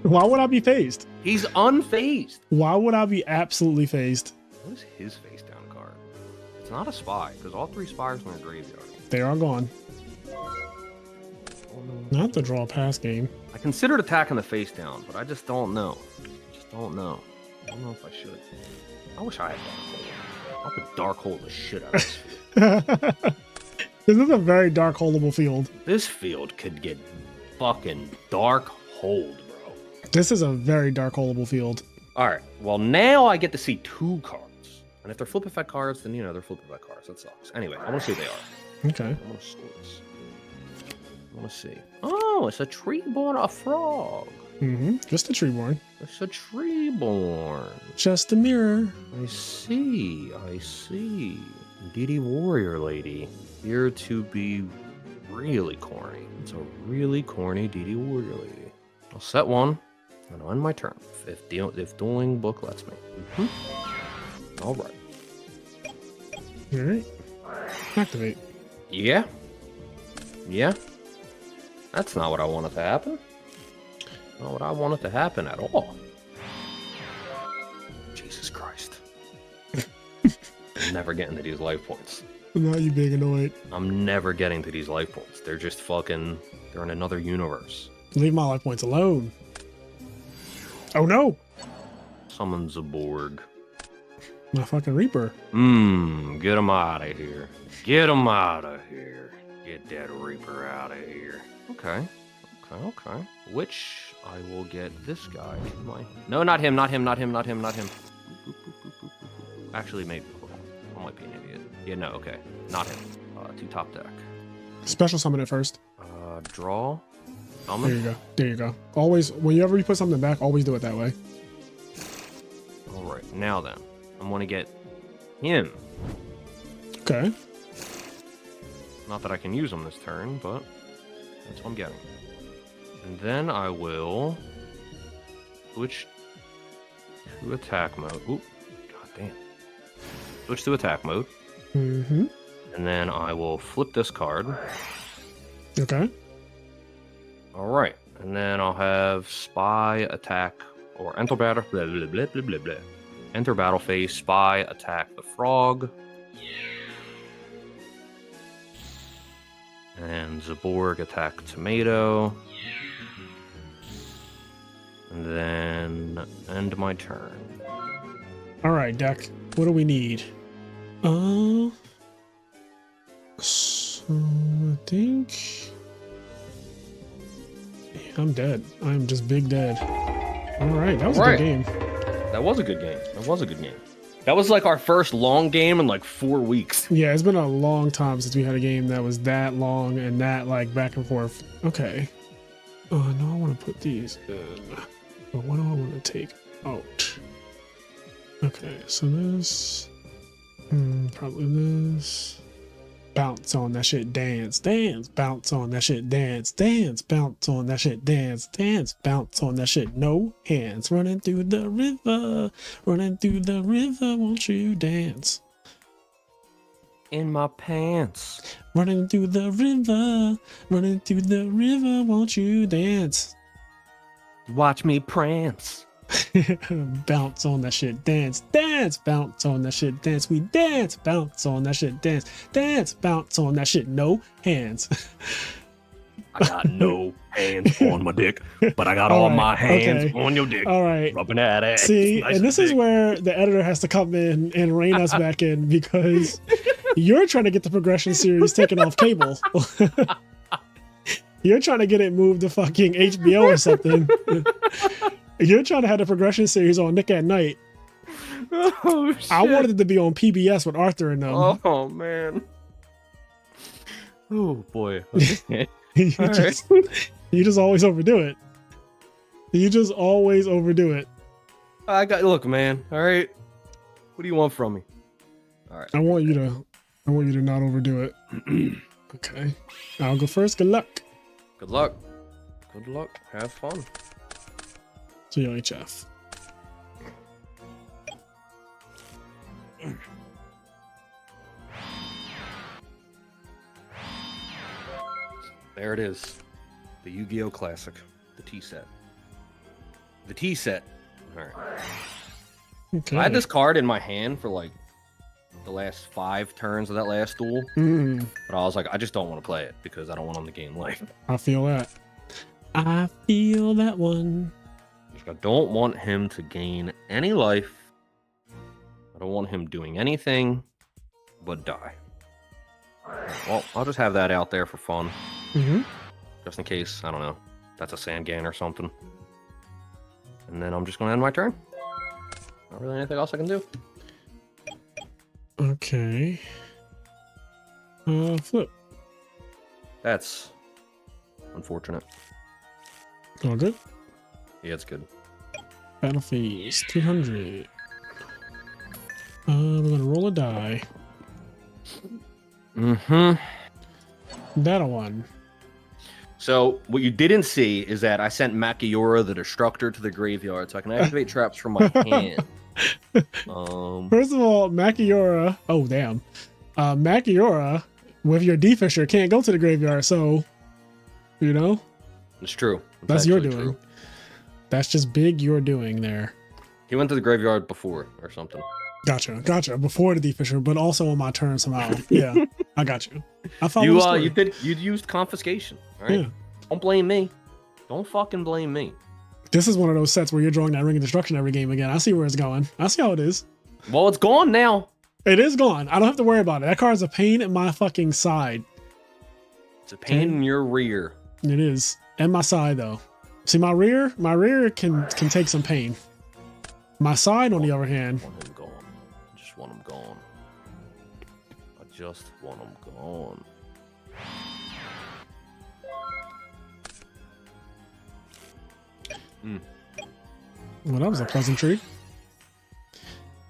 Why would I be phased? He's unfazed. Why would I be absolutely phased? What is his face down card? It's not a spy, because all 3 spies are in the graveyard. They are gone. Not the draw pass game. I considered attacking the face down, but I just don't know. I don't know if I should. I wish I had Dark Hole. I could Dark Hole the shit out of this field. This is a very dark holeable field. This field could get fucking dark holed, bro. This is a very dark holeable field. All right. Well, now I get to see 2 cards. And if they're flip effect cards, then, they're flip effect cards. That sucks. Anyway, I want to see what they are. Okay. I want to see this. I want to see. Oh, it's a Treeborn, a frog. Just a Treeborn. It's a Treeborn. Just a mirror. I see. DD Warrior Lady. Here to be really corny. It's a really corny DD Warrior Lady. I'll set 1. And I'll end my turn. If Dueling Book lets me. All right. All right. Activate. Yeah. That's not what I wanted to happen. Not what I wanted to happen at all. Jesus Christ. I'm never getting to these life points. Now you being annoyed. I'm never getting to these life points. They're just fucking... They're in another universe. Leave my life points alone. Oh no! Summons a Borg. My fucking Reaper. Get him out of here. Get him out of here. Get that Reaper out of here. Okay. Okay. Which I will get this guy. No, not him. Actually, maybe. I might be an idiot. Yeah, no, okay. Not him. To top deck. Special summon it first. Draw. There you go. Always, whenever you put something back, always do it that way. All right. Now then, I'm going to get him. Okay. Not that I can use him this turn, but that's what I'm getting. And then I will switch to attack mode. Oop. God damn. Switch to attack mode. Mm-hmm. And then I will flip this card. Okay. All right. And then I'll have spy, attack, or enter battle. Blah, blah, blah, blah, blah, blah. Enter battle phase, spy, attack the frog. And Zaborg attack tomato. And then end my turn. All right, deck. What do we need? So I think I'm dead. I'm just big dead. All right, that was a good game. That was a good game. That was like our first long game in like 4 weeks. Yeah, it's been a long time since we had a game that was that long and that like back and forth. Okay. Oh, no, I want to put these in. But what do I want to take out? Okay, so this. Probably this. Bounce on that shit, dance, dance, bounce on that shit, dance, dance, bounce on that shit, dance, dance, bounce on that shit, no hands, running through the river, won't you dance? In my pants. Running through the river, won't you dance? Watch me prance. Bounce on that shit, dance, dance, bounce on that shit, dance, we dance, bounce on that shit, dance, dance, bounce on that shit, no hands. I got no hands on my dick, but I got all my hands on your dick. All right. Rubbing that ass. See, nice and this is where the editor has to come in and rein us back in because you're trying to get the progression series taken off cable. You're trying to get it moved to fucking HBO or something. You're trying to have the progression series on Nick at Night. Oh, shit. I wanted it to be on PBS with Arthur and them. Oh, man. Oh, boy. you just always overdo it. Look, man. All right. What do you want from me? All right. I want you to not overdo it. Okay. I'll go first. Good luck. Good luck. Have fun. GHF. There it is. The Yu-Gi-Oh! Classic. The tea set. All right. Okay. I had this card in my hand for like the last 5 turns of that last duel. But I was like, I just don't want to play it because I don't want him to gain life. I feel that. I feel that one. I don't want him to gain any life. I don't want him doing anything but die. Well, I'll just have that out there for fun. Just in case, I don't know, that's a Sandgan or something. And then I'm just going to end my turn. Not really anything else I can do. Okay. Flip. That's unfortunate. All good? Yeah, it's good. Battle phase 300. We're gonna roll a die. That a one. So what you didn't see is that I sent Makiora the Destructor to the graveyard so I can activate traps from my hand. First of all, Makiora. Oh damn. Makiora with your D-Fisher can't go to the graveyard, so you know. It's true. That's your doing. True. That's just big you're doing there. He went to the graveyard before or something. Gotcha. Before the D-Fisher, but also on my turn somehow. Yeah, I got you. I follow you used confiscation. All right. Yeah. Don't blame me. Don't fucking blame me. This is one of those sets where you're drawing that Ring of Destruction every game again. I see where it's going. I see how it is. Well, it's gone now. It is gone. I don't have to worry about it. That card's a pain in my fucking side. It's a pain in your rear. It is. And my side though. See, my rear can take some pain. My side, on the other hand, I want him gone. I just want him gone. I just want him gone. Well, that was a pleasantry.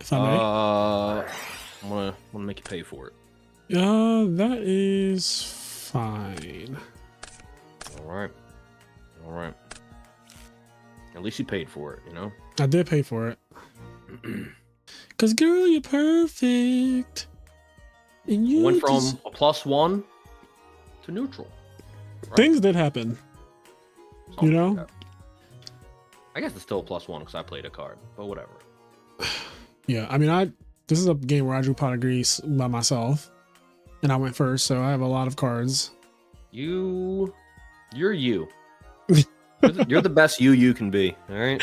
If I may. I'm gonna make you pay for it. That is fine. All right. All right. At least you paid for it, you know? I did pay for it. Cause girl, you're perfect. And you went from a +1 to neutral. Right? Things did happen. Something you know? like that. I guess it's still a +1 because I played a card, but whatever. Yeah, I mean, this is a game where I drew pot of grease by myself, and I went first, so I have a lot of cards. You're you. You're the best you can be. All right.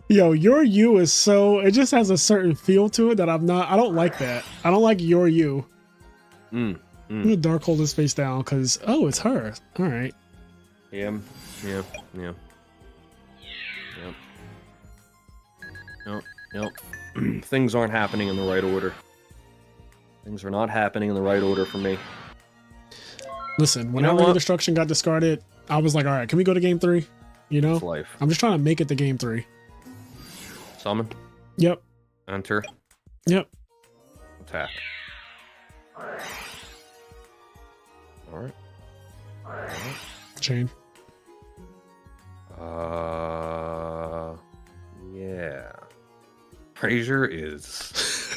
Yo, your you is so, it just has a certain feel to it that I don't like that. I don't like your you. I'm gonna dark hold his face down because, oh, it's her. All right. Yeah. Yep. Things aren't happening in the right order. Things are not happening in the right order for me. Listen, whenever the destruction got discarded, I was like, all right, can we go to game 3? You know? It's life. I'm just trying to make it to game 3. Summon. Yep. Enter. Yep. Attack. All right. Chain. Yeah. Frazier is.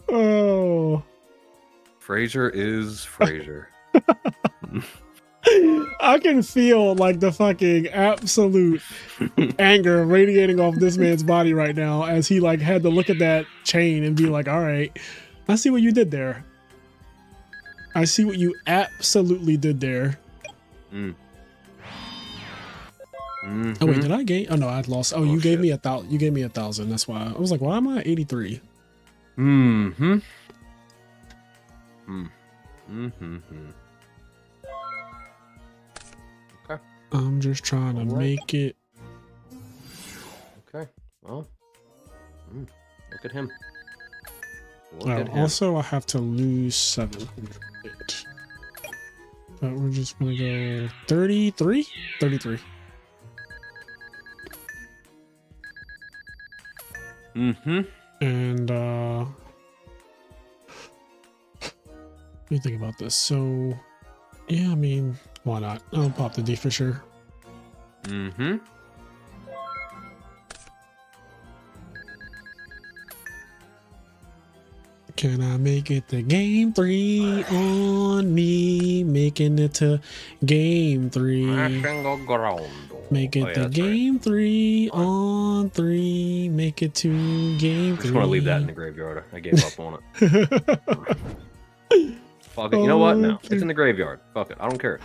Oh. Frazier is Frazier. I can feel like the fucking absolute anger radiating off this man's body right now as he like had to look at that chain and be like, all right, I see what you did there. I see what you absolutely did there. Oh wait, did I gain? Oh no, I lost. Oh, you gave me 1,000. You gave me 1,000. That's why I was like, why am I at 83? Okay. I'm just trying to make it. Okay. Well, look at him. Also, I have to lose 700. But we're just gonna go 33. 33. And what do you think about this? So yeah, I mean, why not? I'll pop the D for sure. Can I make it to game 3 on me? Making it to game 3. Make it to game 3 on 3. Make it to game 3. I just want to leave that in the graveyard. I gave up on it. Fuck it. You know what? No, it's in the graveyard. Fuck it. I don't care.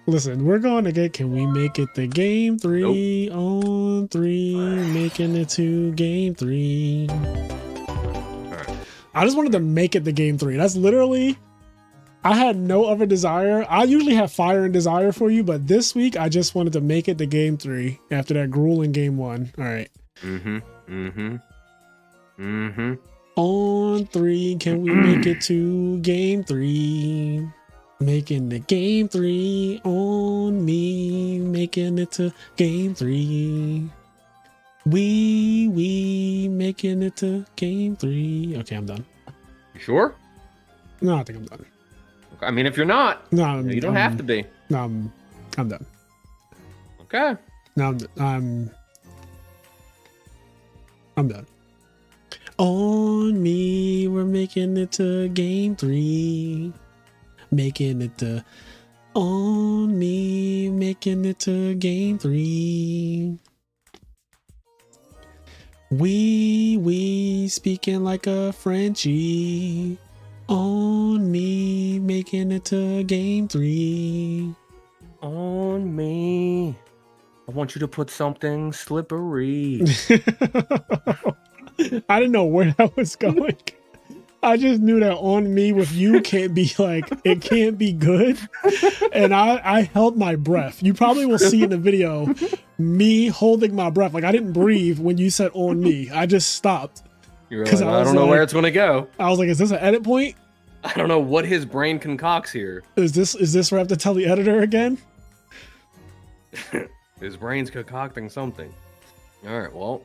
Listen, we're going to get. Can we make it to game 3 on 3? Making it to game 3. I just wanted to make it to game 3. That's literally, I had no other desire. I usually have fire and desire for you, but this week I just wanted to make it to game 3 after that grueling game 1. All right. On 3, can we make it to game 3? Making the game 3 on me. Making it to game 3. We making it to game 3. Okay, I'm done. You sure? No, I think I'm done. Okay. I mean, if you're not, no, you don't have to be. No, I'm done. Okay. No, I'm done. On me, we're making it to game 3. Making it to on me, making it to game 3. We speaking like a Frenchie. On me, making it to game 3. On me. I want you to put something slippery. I didn't know where that was going. I just knew that on me with you can't be like, it can't be good. And I held my breath. You probably will see in the video me holding my breath. Like I didn't breathe when you said on me. I just stopped. You're like, I don't know where it's going to go. I was like, is this an edit point? I don't know what his brain concocts here. Is this where I have to tell the editor again? His brain's concocting something. All right, well,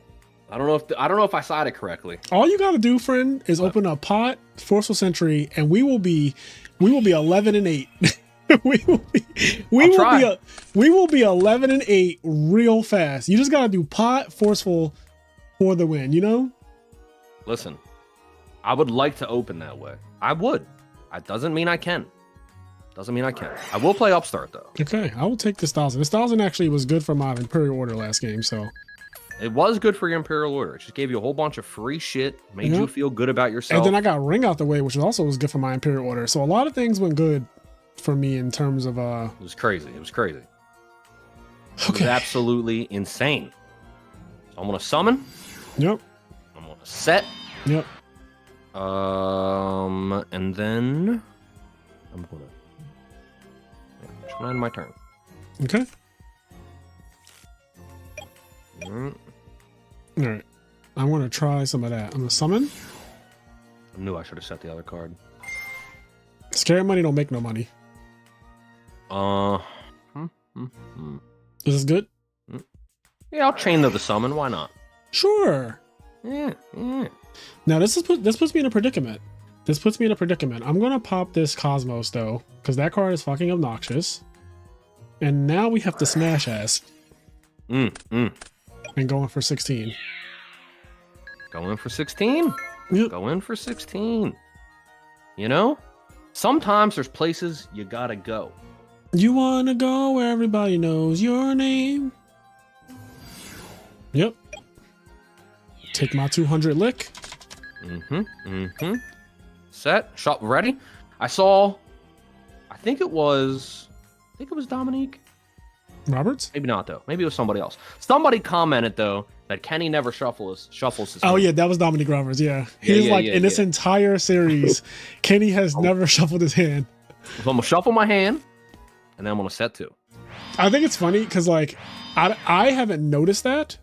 I don't know if I saw it correctly. All you gotta do, friend, is open a pot, Forceful Sentry, and we will be 11-8. we will be 11-8 real fast. You just gotta do pot, Forceful for the win. You know. Listen, I would like to open that way. I would. That doesn't mean I can. Doesn't mean I can. I will play Upstart though. Okay, I will take this 1,000. This 1,000 actually was good for my Imperial Order last game, so. It was good for your Imperial Order. It just gave you a whole bunch of free shit, made you feel good about yourself. And then I got Ring out the way, which also was good for my Imperial Order. So a lot of things went good for me in terms of It was crazy. It was crazy. Okay. It was absolutely insane. So I'm gonna summon. Yep. I'm gonna set. Yep. And then I'm gonna end my turn. Okay. Mm. All right. I'm gonna try some of that. I'm gonna summon. I knew I should have set the other card. Scary money don't make no money. Is this good? Yeah, I'll chain the summon. Why not? Sure. Yeah. Now this puts me in a predicament. I'm gonna pop this Cosmos though, because that card is fucking obnoxious. And now we have to smash ass. And going for 16. Going for 16? Yep. Going for 16. You know, sometimes there's places you gotta go. You wanna go where everybody knows your name. Yep. Take my 200 lick. Set. Shot. Ready. I think it was Dominique. Roberts? Maybe not though. Maybe it was somebody else. Somebody commented though that Kenny never shuffles his Oh hand. yeah, that was Dominique Roberts. Yeah, he's in this entire series, Kenny has never shuffled his hand. So I'm gonna shuffle my hand, and then I'm gonna set 2. I think it's funny because like I haven't noticed that.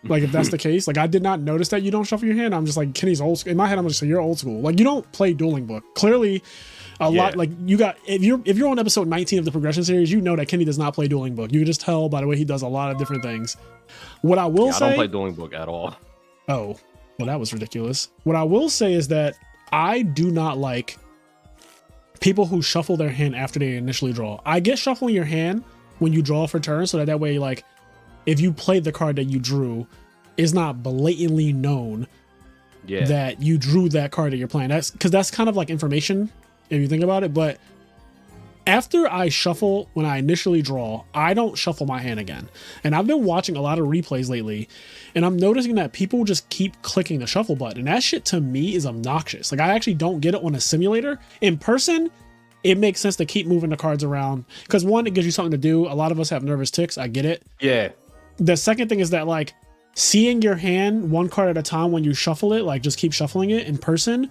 Like if that's the case, like I did not notice that you don't shuffle your hand. I'm just like Kenny's old school. In my head, I'm just like you're old school. Like you don't play Dueling Book. Clearly, a lot like you got if you're on episode 19 of the Progression series, you know that Kenny does not play Dueling Book. You can just tell by the way he does a lot of different things. What I will say, I don't play Dueling Book at all. Oh, well, that was ridiculous. What I will say is that I do not like people who shuffle their hand after they initially draw. I get shuffling your hand when you draw for turn, so that way, like, if you played the card that you drew, it's not blatantly known that you drew that card that you're playing. That's because that's kind of like information if you think about it. But after I shuffle, when I initially draw, I don't shuffle my hand again. And I've been watching a lot of replays lately, and I'm noticing that people just keep clicking the shuffle button. And that shit to me is obnoxious. Like, I actually don't get it on a simulator. In person, it makes sense to keep moving the cards around. Because one, it gives you something to do. A lot of us have nervous tics. I get it. Yeah. The second thing is that, like, seeing your hand one card at a time when you shuffle it, like, just keep shuffling it in person,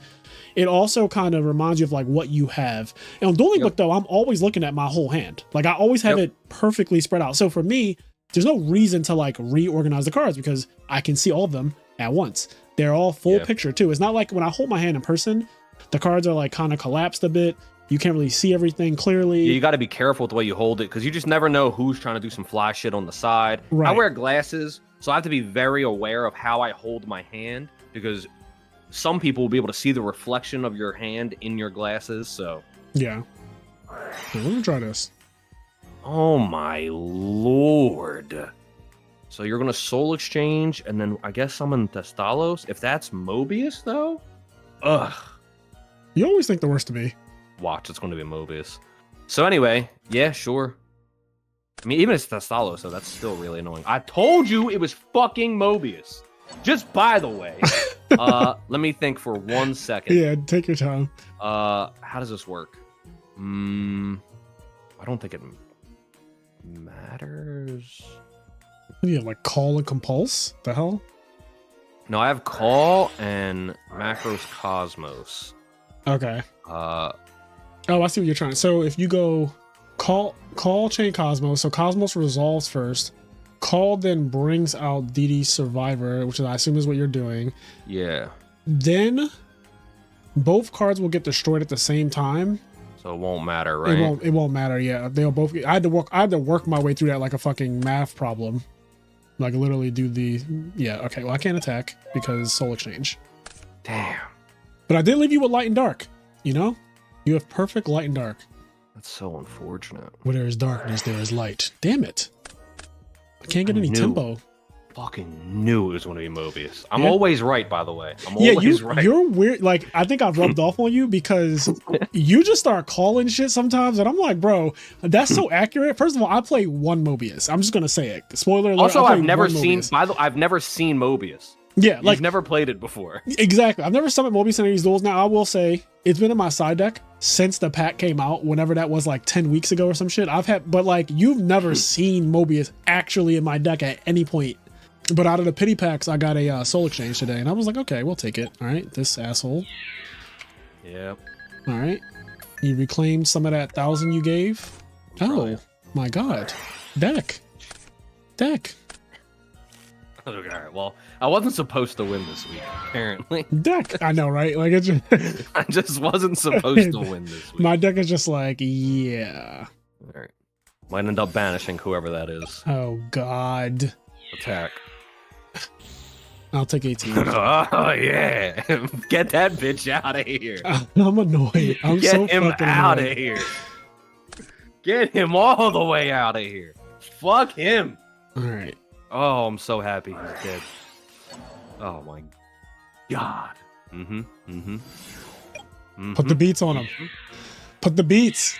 it also kind of reminds you of like what you have. And on Dueling Book though, I'm always looking at my whole hand. Like I always have it perfectly spread out. So for me, there's no reason to like reorganize the cards because I can see all of them at once. They're all full picture too. It's not like when I hold my hand in person, the cards are like kind of collapsed a bit. You can't really see everything clearly. Yeah, you got to be careful with the way you hold it because you just never know who's trying to do some fly shit on the side. Right. I wear glasses, so I have to be very aware of how I hold my hand because some people will be able to see the reflection of your hand in your glasses, so. Yeah. Let me try this. Oh my lord. So you're going to Soul Exchange, and then I guess summon Thestalos? If that's Mobius, though? Ugh. You always think the worst of me. Watch, it's going to be Mobius. So anyway, yeah, sure. I mean, even if it's Thestalos, so that's still really annoying. I told you it was fucking Mobius. Just by the way. Let me think for 1 second. Yeah, take your time. How does this work? I don't think it matters. Yeah, like call and compulse? The hell? No, I have Call and Macros Cosmos. Okay. Uh, Oh, I see what you're trying. So if you go call chain Cosmos, so Cosmos resolves first. Call then brings out DD Survivor, which I assume is what you're doing. yeah. Then both cards will get destroyed at the same time. So it won't matter, right? It won't matter. Yeah, they'll both. I had to work my way through that like a fucking math problem. Like literally do the yeah. Okay, well I can't attack because Soul Exchange. Damn. But I did leave you with Light and Dark. You know, you have perfect Light and Dark. That's so unfortunate. Where there is darkness, there is light. Damn it! I can't get any tempo. Fucking knew it was going to be Mobius. I'm Yeah. always right, by the way. I'm Yeah, always right. you're weird. Like I think I've rubbed off on you because you just start calling shit sometimes, and I'm like, bro, that's so accurate. First of all, I play one Mobius. I'm just gonna say it. Spoiler alert. Also, I I've play never one seen. Mobius. I've never seen Mobius. Yeah, like You've never played it before. exactly. I've never summoned Mobius in any of these duels. Now I will say it's been in my side deck since the pack came out. Whenever that was, like 10 weeks ago or some shit. But like you've never seen Mobius actually in my deck at any point. But out of the pity packs, I got a Soul Exchange today, and I was like, okay, we'll take it. All right, this asshole. Yep. All right, you reclaimed some of that 1,000 you gave. Right. Oh my god, deck. Okay, all right. Well, I wasn't supposed to win this week, apparently. Deck. I know, right? Like it's just, I just wasn't supposed to win this week. my deck is just like, yeah. All right. Might end up banishing whoever that is. Oh god. Attack. I'll take 18. Oh, yeah. Get that bitch out of here. I'm annoyed. I'm Get so him fucking out annoyed. of here. Get him all the way out of here. Fuck him. All right. Oh, I'm so happy he's dead. Oh my god. Put the beats on him. Put the beats.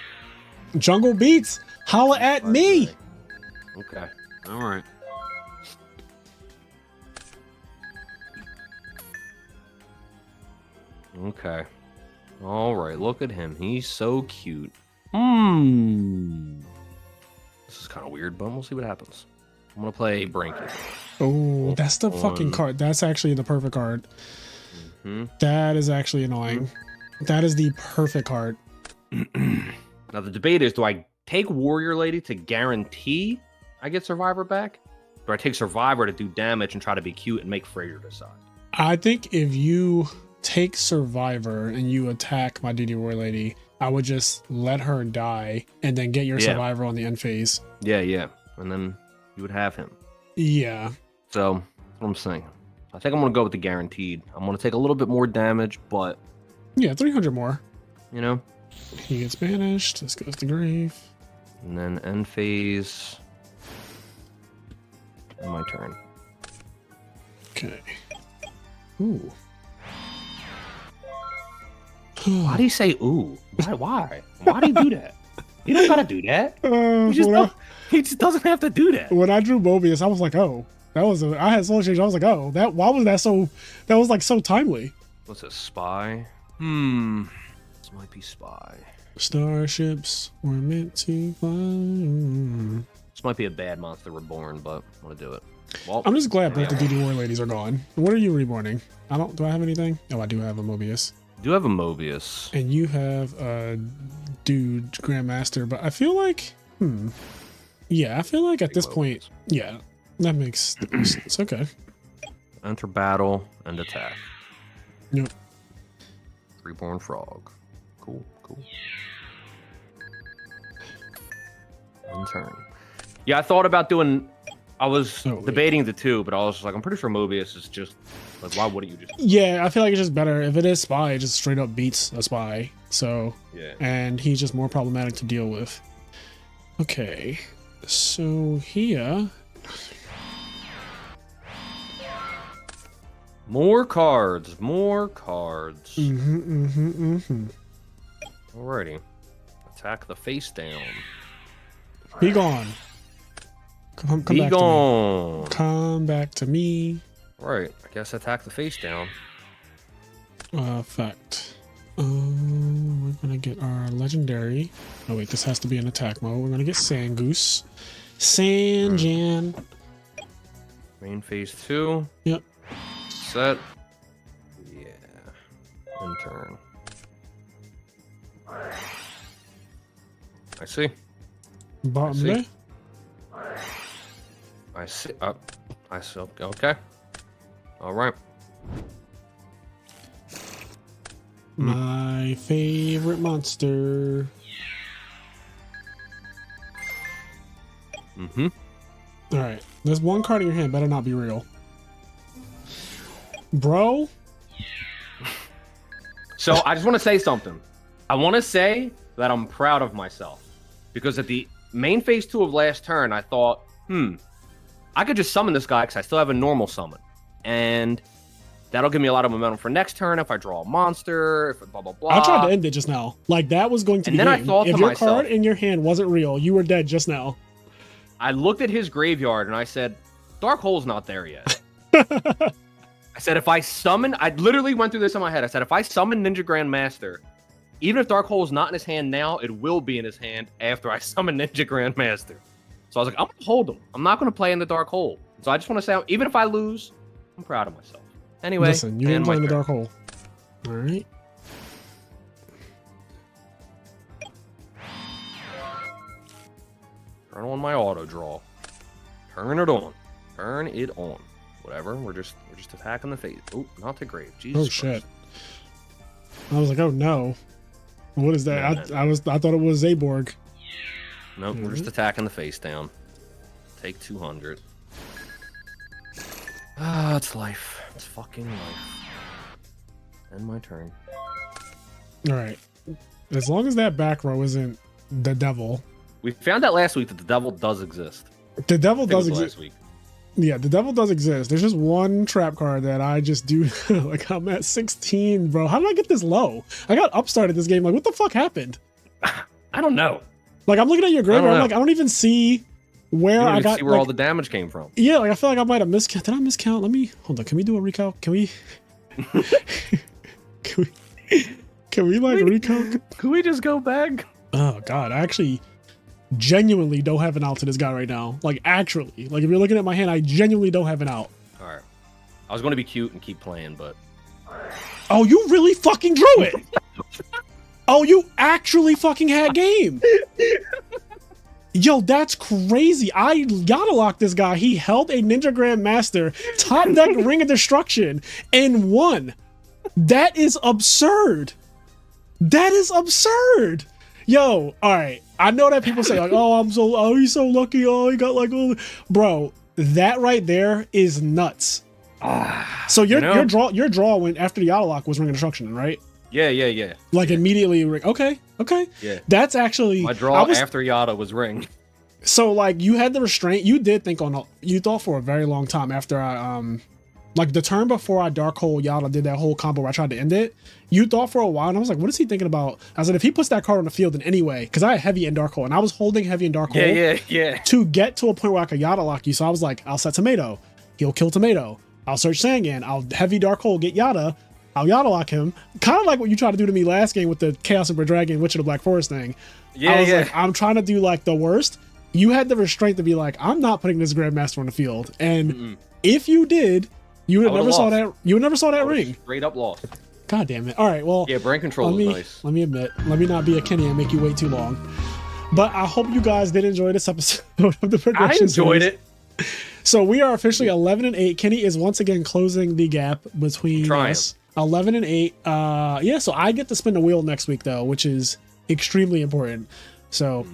Jungle beats. Holla at me. Okay. All right. Okay. All right. Look at him. He's so cute. This is kind of weird, but we'll see what happens. I'm gonna play Brinket. Oh, that's the fucking card. That's actually the perfect card. That is actually annoying. That is the perfect card. Now the debate is: do I take Warrior Lady to guarantee I get Survivor back, or I take Survivor to do damage and try to be cute and make Frazier decide? I think if you take Survivor and you attack my DD Warrior Lady, I would just let her die and then get your Survivor on the end phase. Yeah, and then you would have him. Yeah. So that's what I'm saying. I think I'm gonna go with the guaranteed. I'm gonna take a little bit more damage, but Yeah, 300 more. you know, He gets banished. This goes to grave. and then end phase. My turn. Okay. Ooh. Why do you say ooh? Why? Why do you do that? You don't gotta do that. He just doesn't have to do that. When I drew Mobius, I was like, oh, I had Soul Exchange. I was like, oh, why was that so, that was like so timely. What's a spy? This might be spy. Starships were meant to fly. This might be a bad Monster Reborn, but I'm gonna do it. Well, I'm just glad both the DD War ladies are gone. What are you reborning? Do I have anything? Oh, I do have a Mobius. I do have a Mobius. And you have a dude Grandmaster, but I feel like, yeah, I feel like at this point, yeah, that makes sense. Okay. Enter battle and attack. Yep. Reborn frog. Cool. One turn. Yeah, I thought about doing. I was debating the two, but I was like, I'm pretty sure Mobius is just like, why wouldn't you just? Yeah, I feel like it's just better if it is spy. It just straight up beats a spy. So yeah, and he's just more problematic to deal with. Okay, so here. More cards. Alrighty. Attack the face down. Be gone. Come Be back gone. to me. Come back to me. Right. I guess attack the face down. Effect. We're gonna get our legendary. Oh wait, this has to be an attack mode. We're gonna get Sangoose. Sanjan. Main phase 2. Yep. set. Yeah. End turn. I see. Bottom there. I see. I see. Okay. All right. My favorite monster. Mm-hmm. All right. There's one card in your hand. Better not be real. Bro. So I just want to say something. I want to say that I'm proud of myself. Because at the main phase 2 of last turn, I thought, I could just summon this guy because I still have a normal summon. And that'll give me a lot of momentum for next turn if I draw a monster, if blah, blah, blah. I tried to end it just now. Like, that was going to be And then game. I thought if to your myself, card in your hand wasn't real, you were dead just now. I looked at his graveyard and I said, Dark Hole's not there yet. I said, if I summon, I literally went through this in my head. I said, if I summon Ninja Grandmaster, even if Dark Hole is not in his hand now, it will be in his hand after I summon Ninja Grandmaster. So I was like, I'm going to hold him. I'm not going to play in the Dark Hole. So I just want to say, even if I lose, I'm proud of myself. Anyway, listen, you didn't play in the Dark Hole. All right. Turn on my auto draw. Turn it on. Turn it on. Whatever. We're just attacking the face. Oh, not the grave. Jesus. Oh shit. I was like, oh no. What is that? No, I thought it was Zaborg. Nope, we're just attacking the face down. Take 200. Ah, it's life. It's fucking life. End my turn. All right. As long as that back row isn't the devil. We found out last week that the devil does exist. The devil does exist. Last week. Yeah, the devil does exist. There's just one trap card that I just do. Like, I'm at 16, bro. How did I get this low? I got upstarted this game. Like, what the fuck happened? I don't know. Like, I'm looking at your graveyard. I'm like, I don't even see where I got. See where all the damage came from. Yeah, like I feel like I might have miscount. Did I miscount? Let me hold on. Can we do a recount? Can we? Can we like recount? Can we just go back? Oh God, I actually genuinely don't have an out to this guy right now. Like actually, like if you're looking at my hand, I genuinely don't have an out. All right. I was going to be cute and keep playing, but. Oh, you really fucking drew it. Oh, you actually fucking had game. Yo, that's crazy. I gotta lock this guy. He held a Ninja Grandmaster, top deck Ring of Destruction, and won. That is absurd. That is absurd. Yo, all right. I know that people say like, oh, he's so lucky. Oh, he got like, oh, bro, that right there is nuts. So your draw went after the auto lock was Ring of Destruction, right? Yeah. Like immediately, okay. Yeah. That's actually my draw after Yada was ring. So like you had the restraint. You did think you thought for a very long time after I like the turn before I Dark Hole Yada did that whole combo where I tried to end it. You thought for a while, and I was like, what is he thinking about? I said, if he puts that card on the field in any way, because I had heavy and Dark Hole, and I was holding heavy and Dark Hole. Yeah. To get to a point where I could Yada lock you. So I was like, I'll set Tomato. He'll kill Tomato. I'll search Sangan. I'll heavy Dark Hole, get Yada. I'll Yada lock him. Kind of like what you tried to do to me last game with the Chaos Emperor Dragon, Witch of the Black Forest thing. I was like, I'm trying to do like the worst. You had the restraint to be like, I'm not putting this Grandmaster on the field. And if you did, you would have never saw that. You would never saw that ring. Straight up lost. God damn it. All right. Well, yeah, brain control is nice. Let me admit. Let me not be a Kenny and make you wait too long. But I hope you guys did enjoy this episode of the Progression. I enjoyed it. So we are officially 11-8. Kenny is once again closing the gap between us. 11-8. Yeah, so I get to spin the wheel next week though, which is extremely important. So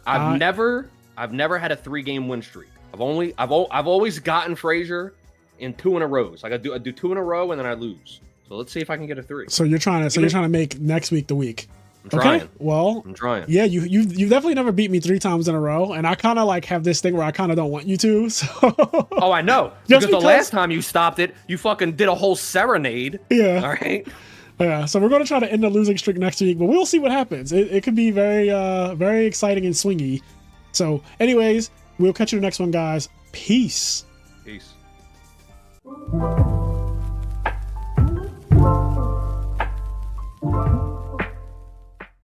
I've never had a 3-game win streak. I've always gotten Frazier in 2 in a row. So I do 2 in a row and then I lose. So let's see if I can get a 3. So you're trying to make next week the week. I'm trying. Okay. Well, I'm trying. Yeah, you've definitely never beat me 3 times in a row, and I kind of like have this thing where I kind of don't want you to. So. Oh, I know. Because the last time you stopped it, you fucking did a whole serenade. Yeah. All right. Yeah. So we're going to try to end the losing streak next week, but we'll see what happens. It could be very very exciting and swingy. So, anyways, we'll catch you in the next one, guys. Peace. Peace.